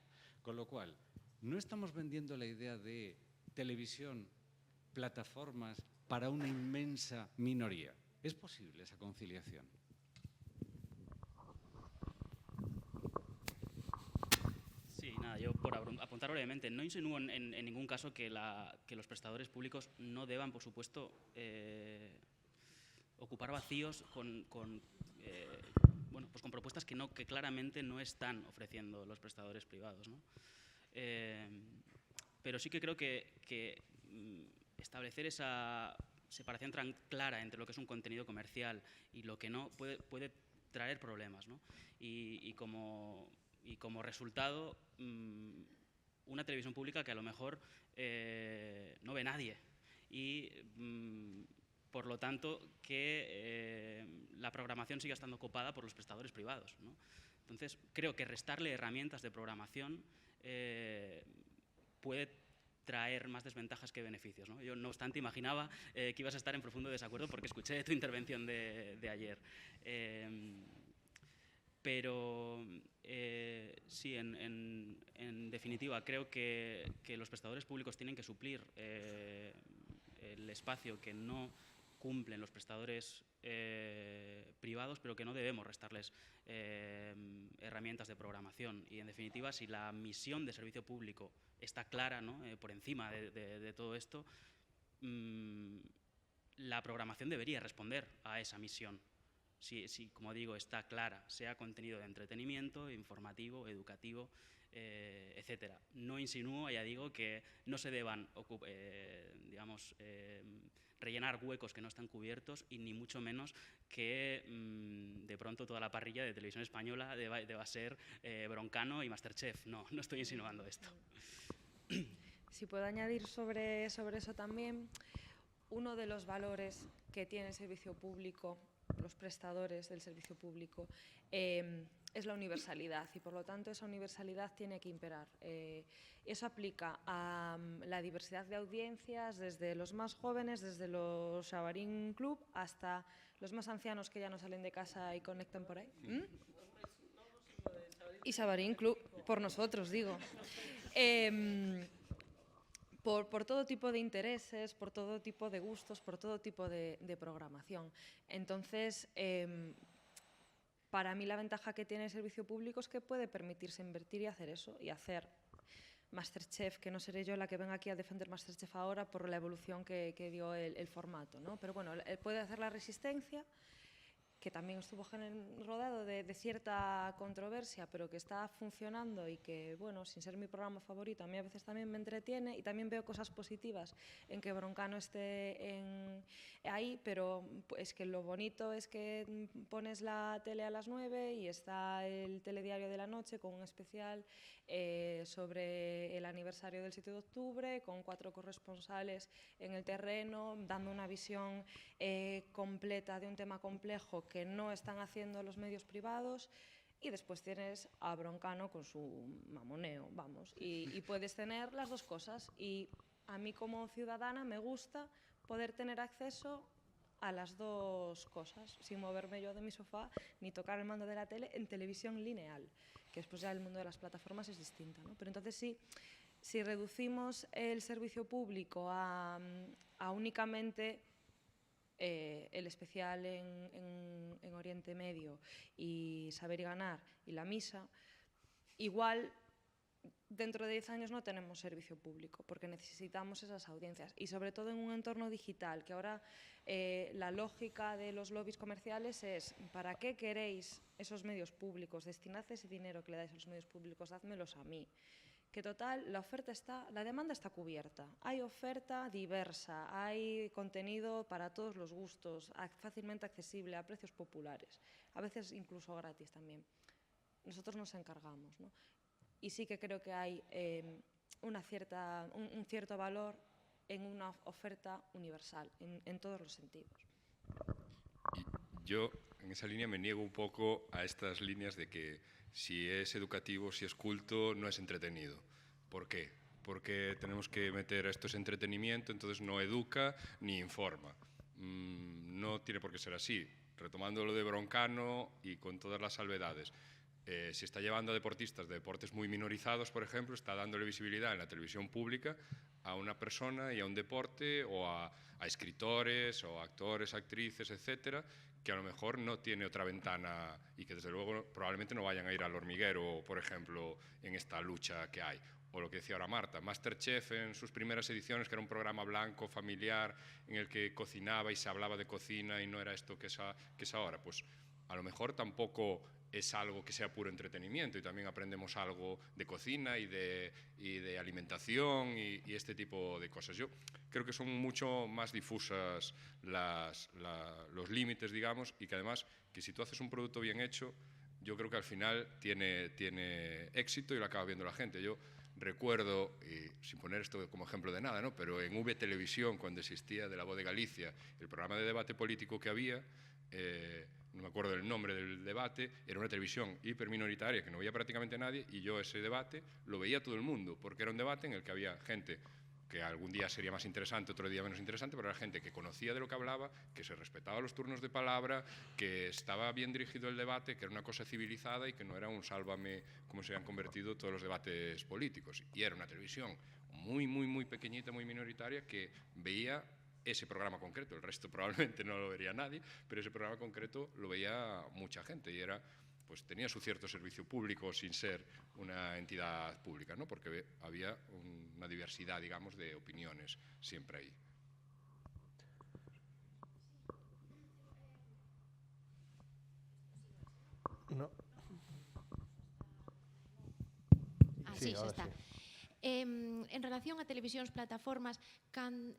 Con lo cual, no estamos vendiendo la idea de televisión, plataformas para una inmensa minoría. ¿Es posible esa conciliación? Sí, nada, yo por apuntar brevemente, no insinúo en ningún caso que los prestadores públicos no deban, por supuesto, ocupar vacíos con propuestas que claramente no están ofreciendo los prestadores privados, ¿no? Pero sí que creo que establecer esa separación tan clara entre lo que es un contenido comercial y lo que no puede traer problemas, ¿no? Y como resultado, una televisión pública que a lo mejor no ve nadie y por lo tanto que la programación siga estando copada por los prestadores privados, ¿no? Entonces creo que restarle herramientas de programación puede traer más desventajas que beneficios, ¿no? Yo, no obstante, imaginaba que ibas a estar en profundo desacuerdo porque escuché tu intervención de ayer. Pero sí, en definitiva, creo que los prestadores públicos tienen que suplir el espacio que no cumplen los prestadores privados, pero que no debemos restarles herramientas de programación. Y, en definitiva, si la misión de servicio público está clara, ¿no? Por encima de todo esto, la programación debería responder a esa misión. Si, como digo, está clara, sea contenido de entretenimiento, informativo, educativo, etcétera. No insinúo, ya digo, que no se deban rellenar huecos que no están cubiertos, y ni mucho menos que de pronto toda la parrilla de televisión española deba ser Broncano y Masterchef. No estoy insinuando esto. Si puedo añadir sobre eso también, uno de los valores que tiene el servicio público, los prestadores del servicio público, es la universalidad, y por lo tanto esa universalidad tiene que imperar. Eso aplica a la diversidad de audiencias, desde los más jóvenes, desde los Xabarín Club, hasta los más ancianos que ya no salen de casa y conectan por ahí. Y Xabarín Club, por nosotros, digo. Por todo tipo de intereses, por todo tipo de gustos, por todo tipo de programación. Entonces, para mí la ventaja que tiene el servicio público es que puede permitirse invertir y hacer eso, y hacer Masterchef, que no seré yo la que venga aquí a defender Masterchef ahora por la evolución que dio el formato, ¿no? Pero bueno, puede hacer La Resistencia, que también estuvo rodado de cierta controversia, pero que está funcionando y que, bueno, sin ser mi programa favorito, a mí a veces también me entretiene, y también veo cosas positivas en que Broncano esté ahí, pero es que lo bonito es que pones la tele a las 9 y está el telediario de la noche con un especial sobre el aniversario del 7 de octubre, con 4 corresponsales en el terreno, dando una visión completa de un tema complejo que no están haciendo los medios privados, y después tienes a Broncano con su mamoneo, vamos, y puedes tener las dos cosas, y a mí como ciudadana me gusta poder tener acceso a las dos cosas, sin moverme yo de mi sofá ni tocar el mando de la tele en televisión lineal, que después ya el mundo de las plataformas es distinto, ¿no? Pero entonces sí, si reducimos el servicio público a únicamente el especial en Oriente Medio y Saber y Ganar y La Misa, igual dentro de 10 años no tenemos servicio público, porque necesitamos esas audiencias, y sobre todo en un entorno digital, que ahora la lógica de los lobbies comerciales es: ¿para qué queréis esos medios públicos? Destinad ese dinero que le dais a los medios públicos, dádmelos a mí, que total, la demanda está cubierta. Hay oferta diversa, hay contenido para todos los gustos, fácilmente accesible a precios populares, a veces incluso gratis también. Nosotros nos encargamos, ¿no? Y sí que creo que hay un cierto valor en una oferta universal, en todos los sentidos. Yo, en esa línea, me niego un poco a estas líneas de que si es educativo, si es culto, no es entretenido. ¿Por qué? Porque tenemos que meter esto es entretenimiento, entonces no educa ni informa. No tiene por qué ser así. Retomando lo de Broncano y con todas las salvedades. Si está llevando a deportistas de deportes muy minorizados, por ejemplo, está dándole visibilidad en la televisión pública a una persona y a un deporte o a escritores o actores, actrices, etcétera, que a lo mejor no tiene otra ventana y que desde luego probablemente no vayan a ir al hormiguero, por ejemplo, en esta lucha que hay. O lo que decía ahora Marta, MasterChef en sus primeras ediciones, que era un programa blanco, familiar, en el que cocinaba y se hablaba de cocina y no era esto que es ahora, pues a lo mejor tampoco es algo que sea puro entretenimiento y también aprendemos algo de cocina y de alimentación y este tipo de cosas. Yo creo que son mucho más difusas los límites, digamos, y que además que si tú haces un producto bien hecho, yo creo que al final tiene éxito y lo acaba viendo la gente. Yo recuerdo, y sin poner esto como ejemplo de nada, ¿no?, pero en V Televisión, cuando existía de La Voz de Galicia, el programa de debate político que había, no me acuerdo del nombre del debate, era una televisión hiperminoritaria que no veía prácticamente nadie, y yo ese debate lo veía todo el mundo, porque era un debate en el que había gente que algún día sería más interesante, otro día menos interesante, pero era gente que conocía de lo que hablaba, que se respetaba los turnos de palabra, que estaba bien dirigido el debate, que era una cosa civilizada y que no era un sálvame como se han convertido todos los debates políticos. Y era una televisión muy, muy, muy pequeñita, muy minoritaria, que veía ese programa concreto. El resto probablemente no lo vería nadie, pero ese programa concreto lo veía mucha gente y era, pues tenía su cierto servicio público sin ser una entidad pública, ¿no?, porque había una diversidad, digamos, de opiniones siempre ahí. No. Sí, xa ahora está. sí. En relación a televisións, plataformas,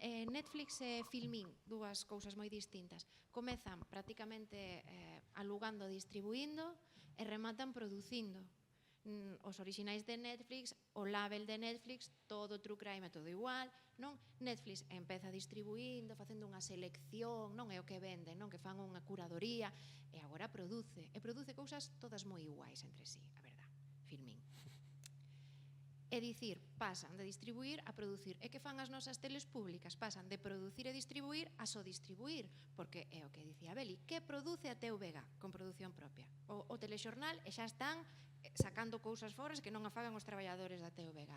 Netflix e Filmin, dúas cousas moi distintas, comezan prácticamente alugando, distribuindo e rematan producindo. Os orixinais de Netflix, o label de Netflix, todo true crime, todo igual, non? Netflix empeza distribuindo, facendo unha selección, non é o que venden, non? Que fan unha curadoría, e agora produce cousas todas moi iguais entre sí, a verdad, Filmin. É dicir, pasan de distribuir a producir. E que fan as nosas teles públicas? Pasan de producir e distribuir a só distribuir, porque é o que dicía Beli, que produce a TVG con produción propia. O telexornal e xa están sacando cousas foras que non afagan os traballadores da TVG.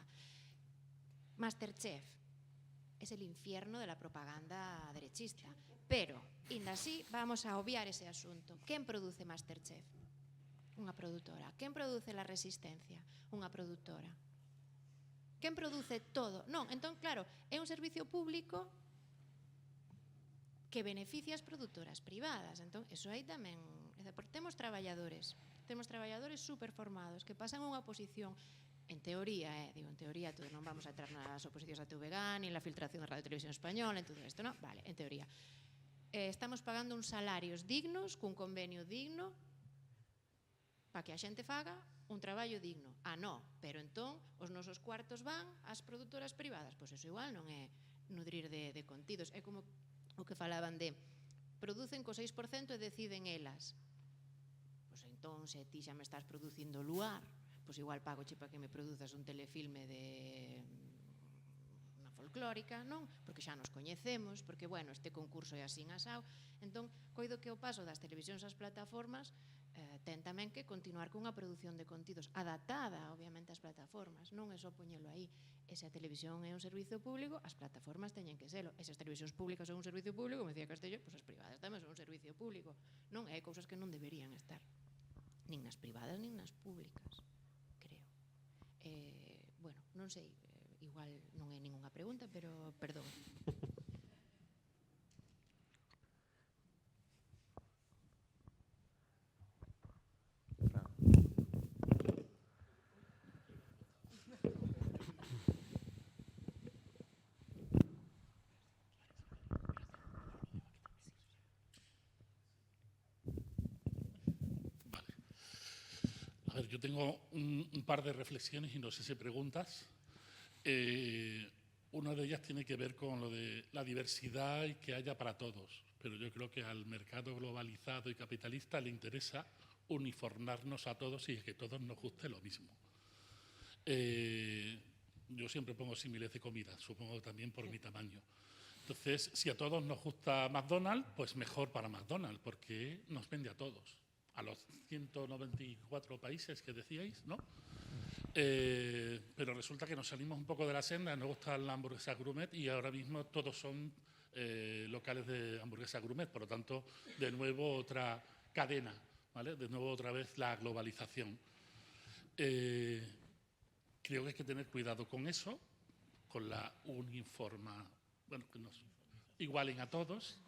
MasterChef es el infierno de la propaganda derechista, pero, inda así, vamos a obviar ese asunto. Quen produce MasterChef? Unha produtora. Quen produce La Resistencia? Unha produtora. Quen produce todo? Non, entón, claro, é un servicio público que beneficia as produtoras privadas. Entón, eso aí tamén... Temos traballadores super formados que pasan unha oposición, en teoría, digo, en teoría, todos non vamos a entrar nas oposicións da TVG, ni na filtración da Radio Televisión Española, en todo isto, non? Vale, en teoría. Estamos pagando uns salarios dignos, cun convenio digno, para que a xente faga un traballo digno. Ah, no, pero entón os nosos cuartos van ás produtoras privadas. Pois eso igual non é nutrir de contidos. É como o que falaban de producen co 6% e deciden elas. Pois entón, se ti xa me estás producindo Luar, pois igual pago che para que me produzas un telefilme de unha folclórica, non? Porque xa nos coñecemos, porque, bueno, este concurso é así asao. Entón, coido que o paso das televisións ás plataformas ten tamén que continuar cunha produción de contidos adaptada, obviamente, ás plataformas, non é só poñelo aí. E se a televisión é un servicio público, as plataformas teñen que selo. E se as televisións públicas son un servicio público, como decía Castelló, pois as privadas tamén son un servicio público, non? E hai cousas que non deberían estar, nin nas privadas, nin nas públicas, creo. Bueno, non sei, igual non é ningunha pregunta, pero perdón. yo tengo un par de reflexiones y no sé si preguntas. Una de ellas tiene que ver con lo de la diversidad y que haya para todos. Pero yo creo que al mercado globalizado y capitalista le interesa uniformarnos a todos y que a todos nos guste lo mismo. Yo siempre pongo símiles de comida, supongo también por mi tamaño. Entonces, si a todos nos gusta McDonald's, pues mejor para McDonald's, porque nos vende a todos. A los 194 países que decíais, ¿no? Pero resulta que nos salimos un poco de la senda, nos gusta la hamburguesa gourmet y ahora mismo todos son locales de hamburguesa gourmet, por lo tanto, de nuevo otra cadena, ¿vale? De nuevo otra vez la globalización. Creo que hay que tener cuidado con eso, con la bueno, que nos igualen a todos,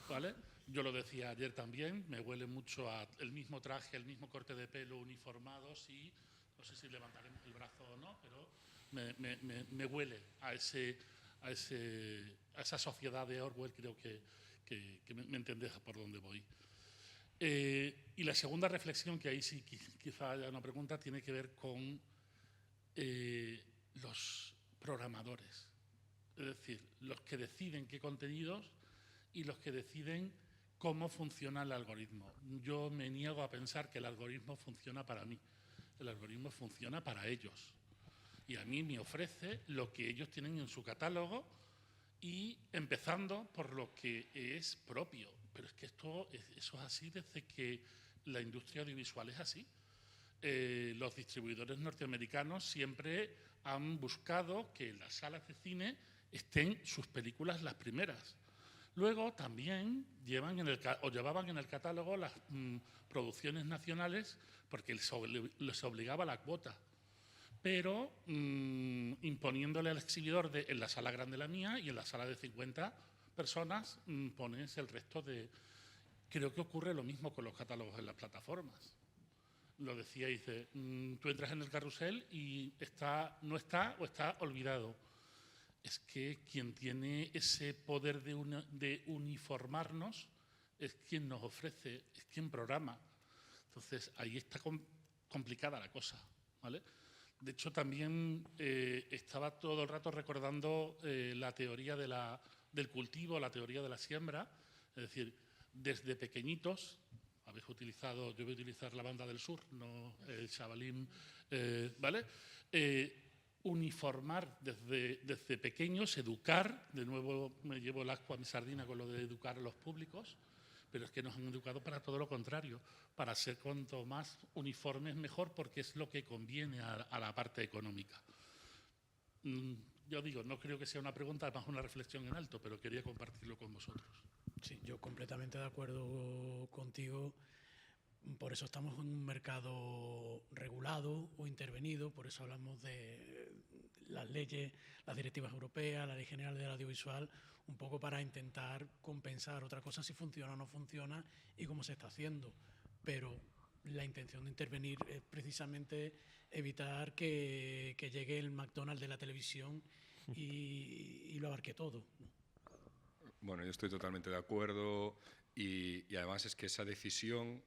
¿vale? Yo lo decía ayer también, me huele mucho a el mismo traje, el mismo corte de pelo uniformados y no sé si levantaremos el brazo o no, pero me huele a esa sociedad de Orwell, creo que me entendés por dónde voy. Y la segunda reflexión, que ahí sí quizá haya una pregunta, tiene que ver con los programadores. Es decir, los que deciden qué contenidos y los que deciden cómo funciona el algoritmo. Yo me niego a pensar que el algoritmo funciona para mí. El algoritmo funciona para ellos. Y a mí me ofrece lo que ellos tienen en su catálogo y empezando por lo que es propio. Pero es que eso es así desde que la industria audiovisual es así. Los distribuidores norteamericanos siempre han buscado que en las salas de cine estén sus películas las primeras. Luego también llevaban en el catálogo las producciones nacionales porque les obligaba la cuota, pero imponiéndole al exhibidor en la sala grande la mía y en la sala de 50 personas pones el resto de... Creo que ocurre lo mismo con los catálogos en las plataformas. Lo decía, dice, tú entras en el carrusel y no está o está olvidado. Es que quien tiene ese poder de uniformarnos es quien nos ofrece, es quien programa. Entonces, ahí está complicada la cosa, ¿vale? De hecho, también estaba todo el rato recordando la teoría del cultivo, la teoría de la siembra. Es decir, desde pequeñitos, yo voy a utilizar la banda del sur, no el chavalín, ¿vale? Uniformar desde pequeños, educar, de nuevo me llevo el ascua a mi sardina con lo de educar a los públicos, pero es que nos han educado para todo lo contrario, para ser cuanto más uniformes mejor, porque es lo que conviene a la parte económica. Yo digo, no creo que sea una pregunta, más una reflexión en alto, pero quería compartirlo con vosotros. Sí, yo completamente de acuerdo contigo. Por eso estamos en un mercado regulado o intervenido, por eso hablamos de las leyes, las directivas europeas, la Ley General del Audiovisual, un poco para intentar compensar otra cosa si funciona o no funciona y cómo se está haciendo. Pero la intención de intervenir es precisamente evitar que llegue el McDonald's de la televisión y lo abarque todo, ¿no? Bueno, yo estoy totalmente de acuerdo y además es que esa decisión...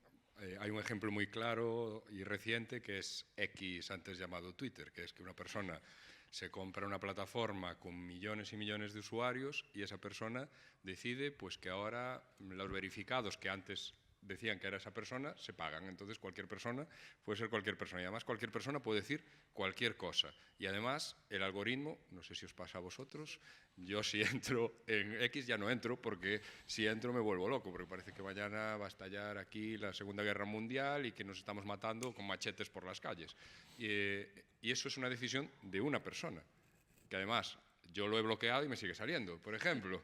hay un ejemplo muy claro y reciente que es X, antes llamado Twitter, que es que una persona se compra una plataforma con millones y millones de usuarios y esa persona decide pues, que ahora los verificados que antes decían que era esa persona se pagan. Entonces cualquier persona puede ser cualquier persona y además cualquier persona puede decir cualquier cosa. Y además el algoritmo, no sé si os pasa a vosotros, yo si entro en X ya no entro porque si entro me vuelvo loco porque parece que mañana va a estallar aquí la Segunda Guerra Mundial y que nos estamos matando con machetes por las calles. Y eso es una decisión de una persona, que además yo lo he bloqueado y me sigue saliendo, por ejemplo.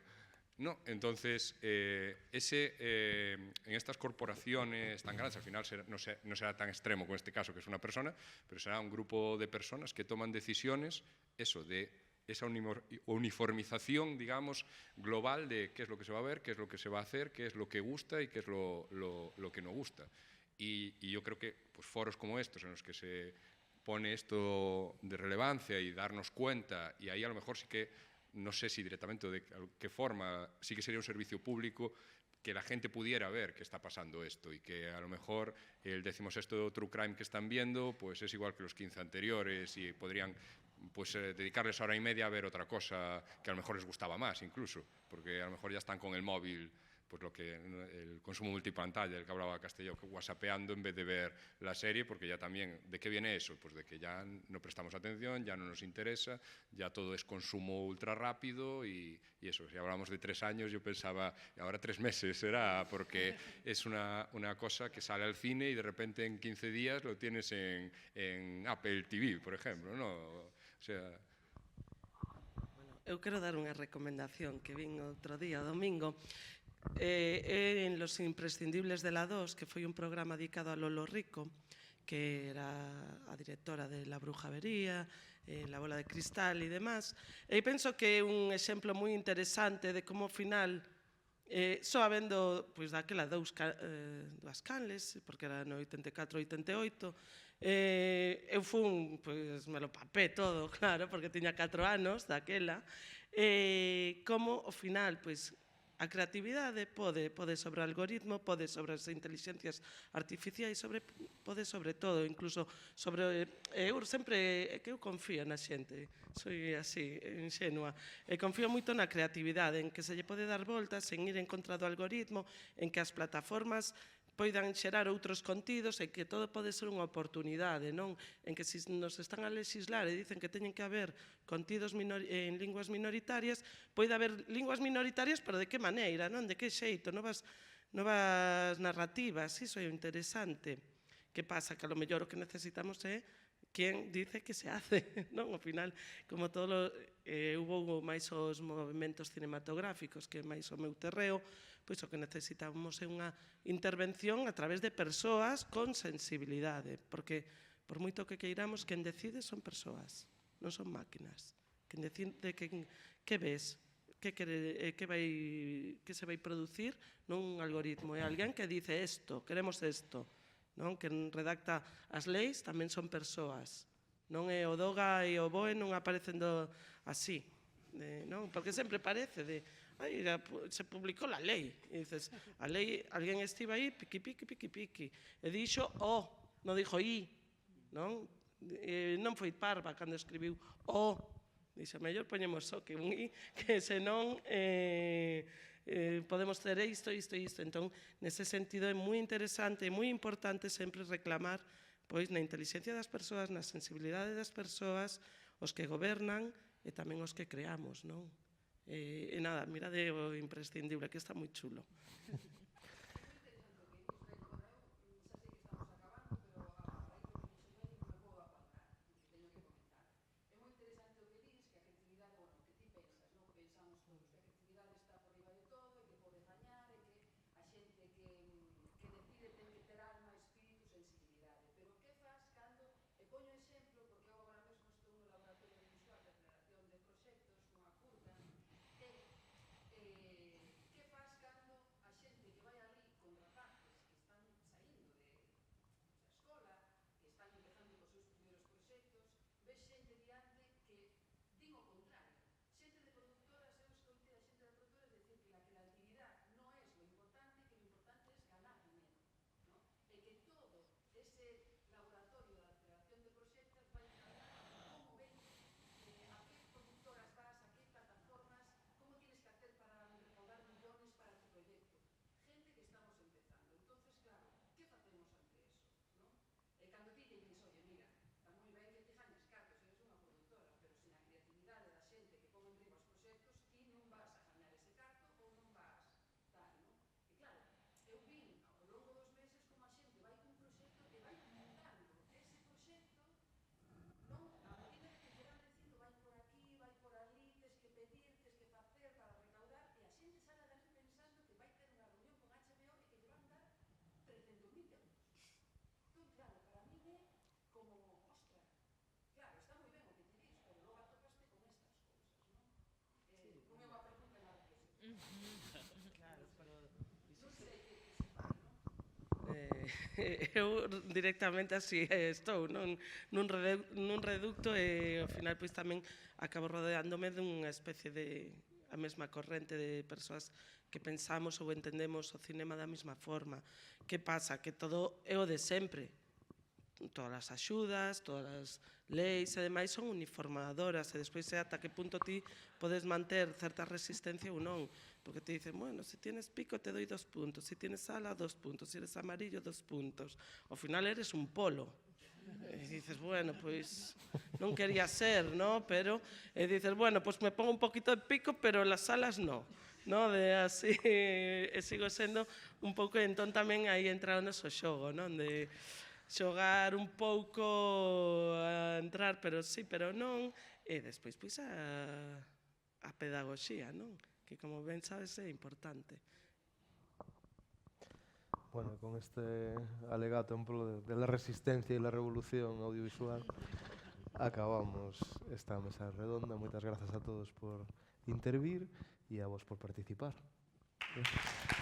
No, entonces, en estas corporaciones tan grandes, al final no será tan extremo con este caso, que es una persona, pero será un grupo de personas que toman decisiones, de esa uniformización, digamos, global de qué es lo que se va a ver, qué es lo que se va a hacer, qué es lo que gusta y qué es lo que no gusta. Y yo creo que pues, foros como estos, en los que se pone esto de relevancia y darnos cuenta, y ahí a lo mejor sí que no sé si directamente o de qué forma, sí que sería un servicio público que la gente pudiera ver que está pasando esto y que a lo mejor el 16º True Crime que están viendo pues es igual que los 15 anteriores y podrían pues dedicarles hora y media a ver otra cosa que a lo mejor les gustaba más incluso, porque a lo mejor ya están con el móvil, pues lo que el consumo multipantalla, el que hablaba Castelló, whatsappeando en vez de ver la serie, porque ya también, ¿de qué viene eso? Pues de que ya no prestamos atención, ya no nos interesa, ya todo es consumo ultra rápido y eso, si hablamos de 3 años, yo pensaba, ahora 3 meses será, porque es una cosa que sale al cine y de repente en 15 días lo tienes en Apple TV, por ejemplo, ¿no? O sea... Eu quero dar unha recomendación que vin outro día, o domingo, en Los imprescindibles de la 2, que foi un programa dedicado a Lolo Rico, que era a directora de La Brujavería, La Bola de Cristal e demás. E penso que é un exemplo moi interesante de como ao final, só habendo daquela dúas canles, porque era no 84-88, eu fun, me lo papé todo, claro, porque tiña 4 anos daquela, como ao final, a creatividade pode sobre o algoritmo, pode sobre as inteligencias artificiais, pode sobre todo, incluso sobre... Eu sempre, que eu confío na xente, soy así, inxenua, confío moito na creatividade, en que se lle pode dar voltas, en ir en contra do algoritmo, en que as plataformas poidan xerar outros contidos e que todo pode ser unha oportunidade, non? En que se nos están a legislar e dicen que teñen que haber contidos en linguas minoritarias, pode haber linguas minoritarias, pero de que maneira, non? De que xeito, novas narrativas, iso é interesante. Que pasa? Que a lo mellor o que necesitamos é quen dice que se hace, non? Ao final, como todo, hubo máis os movimentos cinematográficos, que é máis o meu terreo, pois o que necesitamos é unha intervención a través de persoas con sensibilidade, porque por moito que queiramos, quen decide son persoas, non son máquinas. Quen decide que ves, que se vai producir, non un algoritmo, é alguén que dice isto, queremos isto, non? Quen redacta as leis tamén son persoas, non é o Doga e o Boe non aparecen así, non? Porque sempre parece de se publicou a lei, e dices, a lei, alguén estive aí, piqui, e dixo o, non dixo i, non? Non foi Parva cando escribiu o, dixo, mellor poñemos o que un i, que senón podemos ter isto. Entón, nese sentido é moi interesante e moi importante sempre reclamar na inteligencia das persoas, na sensibilidade das persoas, os que gobernan e tamén os que creamos, non? E nada, mirade o imprescindible, que está moi chulo. Eu directamente así estou, nun reducto e ao final tamén acabo rodeándome dunha especie de a mesma corrente de persoas que pensamos ou entendemos o cinema da mesma forma. Que pasa? Que todo é o de sempre. Todas as axudas, todas as leis e demais son uniformadoras e despois é ata que punto ti podes manter certa resistencia ou non. Porque te dicen, bueno, se tienes pico te doy 2 puntos, se tienes ala 2 puntos, se eres amarillo 2 puntos. Ao final eres un polo. E dices, bueno, pois non quería ser, ¿no? Pero dices, bueno, pois me pongo un poquito de pico, pero las alas no. ¿No? De así, sigo sendo un pouco, entón tamén aí entra o noso xogo, non? De xogar un pouco a entrar, pero sí, pero non, e despois pois a pedagogía, non? Que como ben sabes é importante. Bueno, con este alegato un pouco de la resistencia e la revolución audiovisual acabamos esta mesa redonda. Moitas grazas a todos por intervir e a vos por participar. Gracias.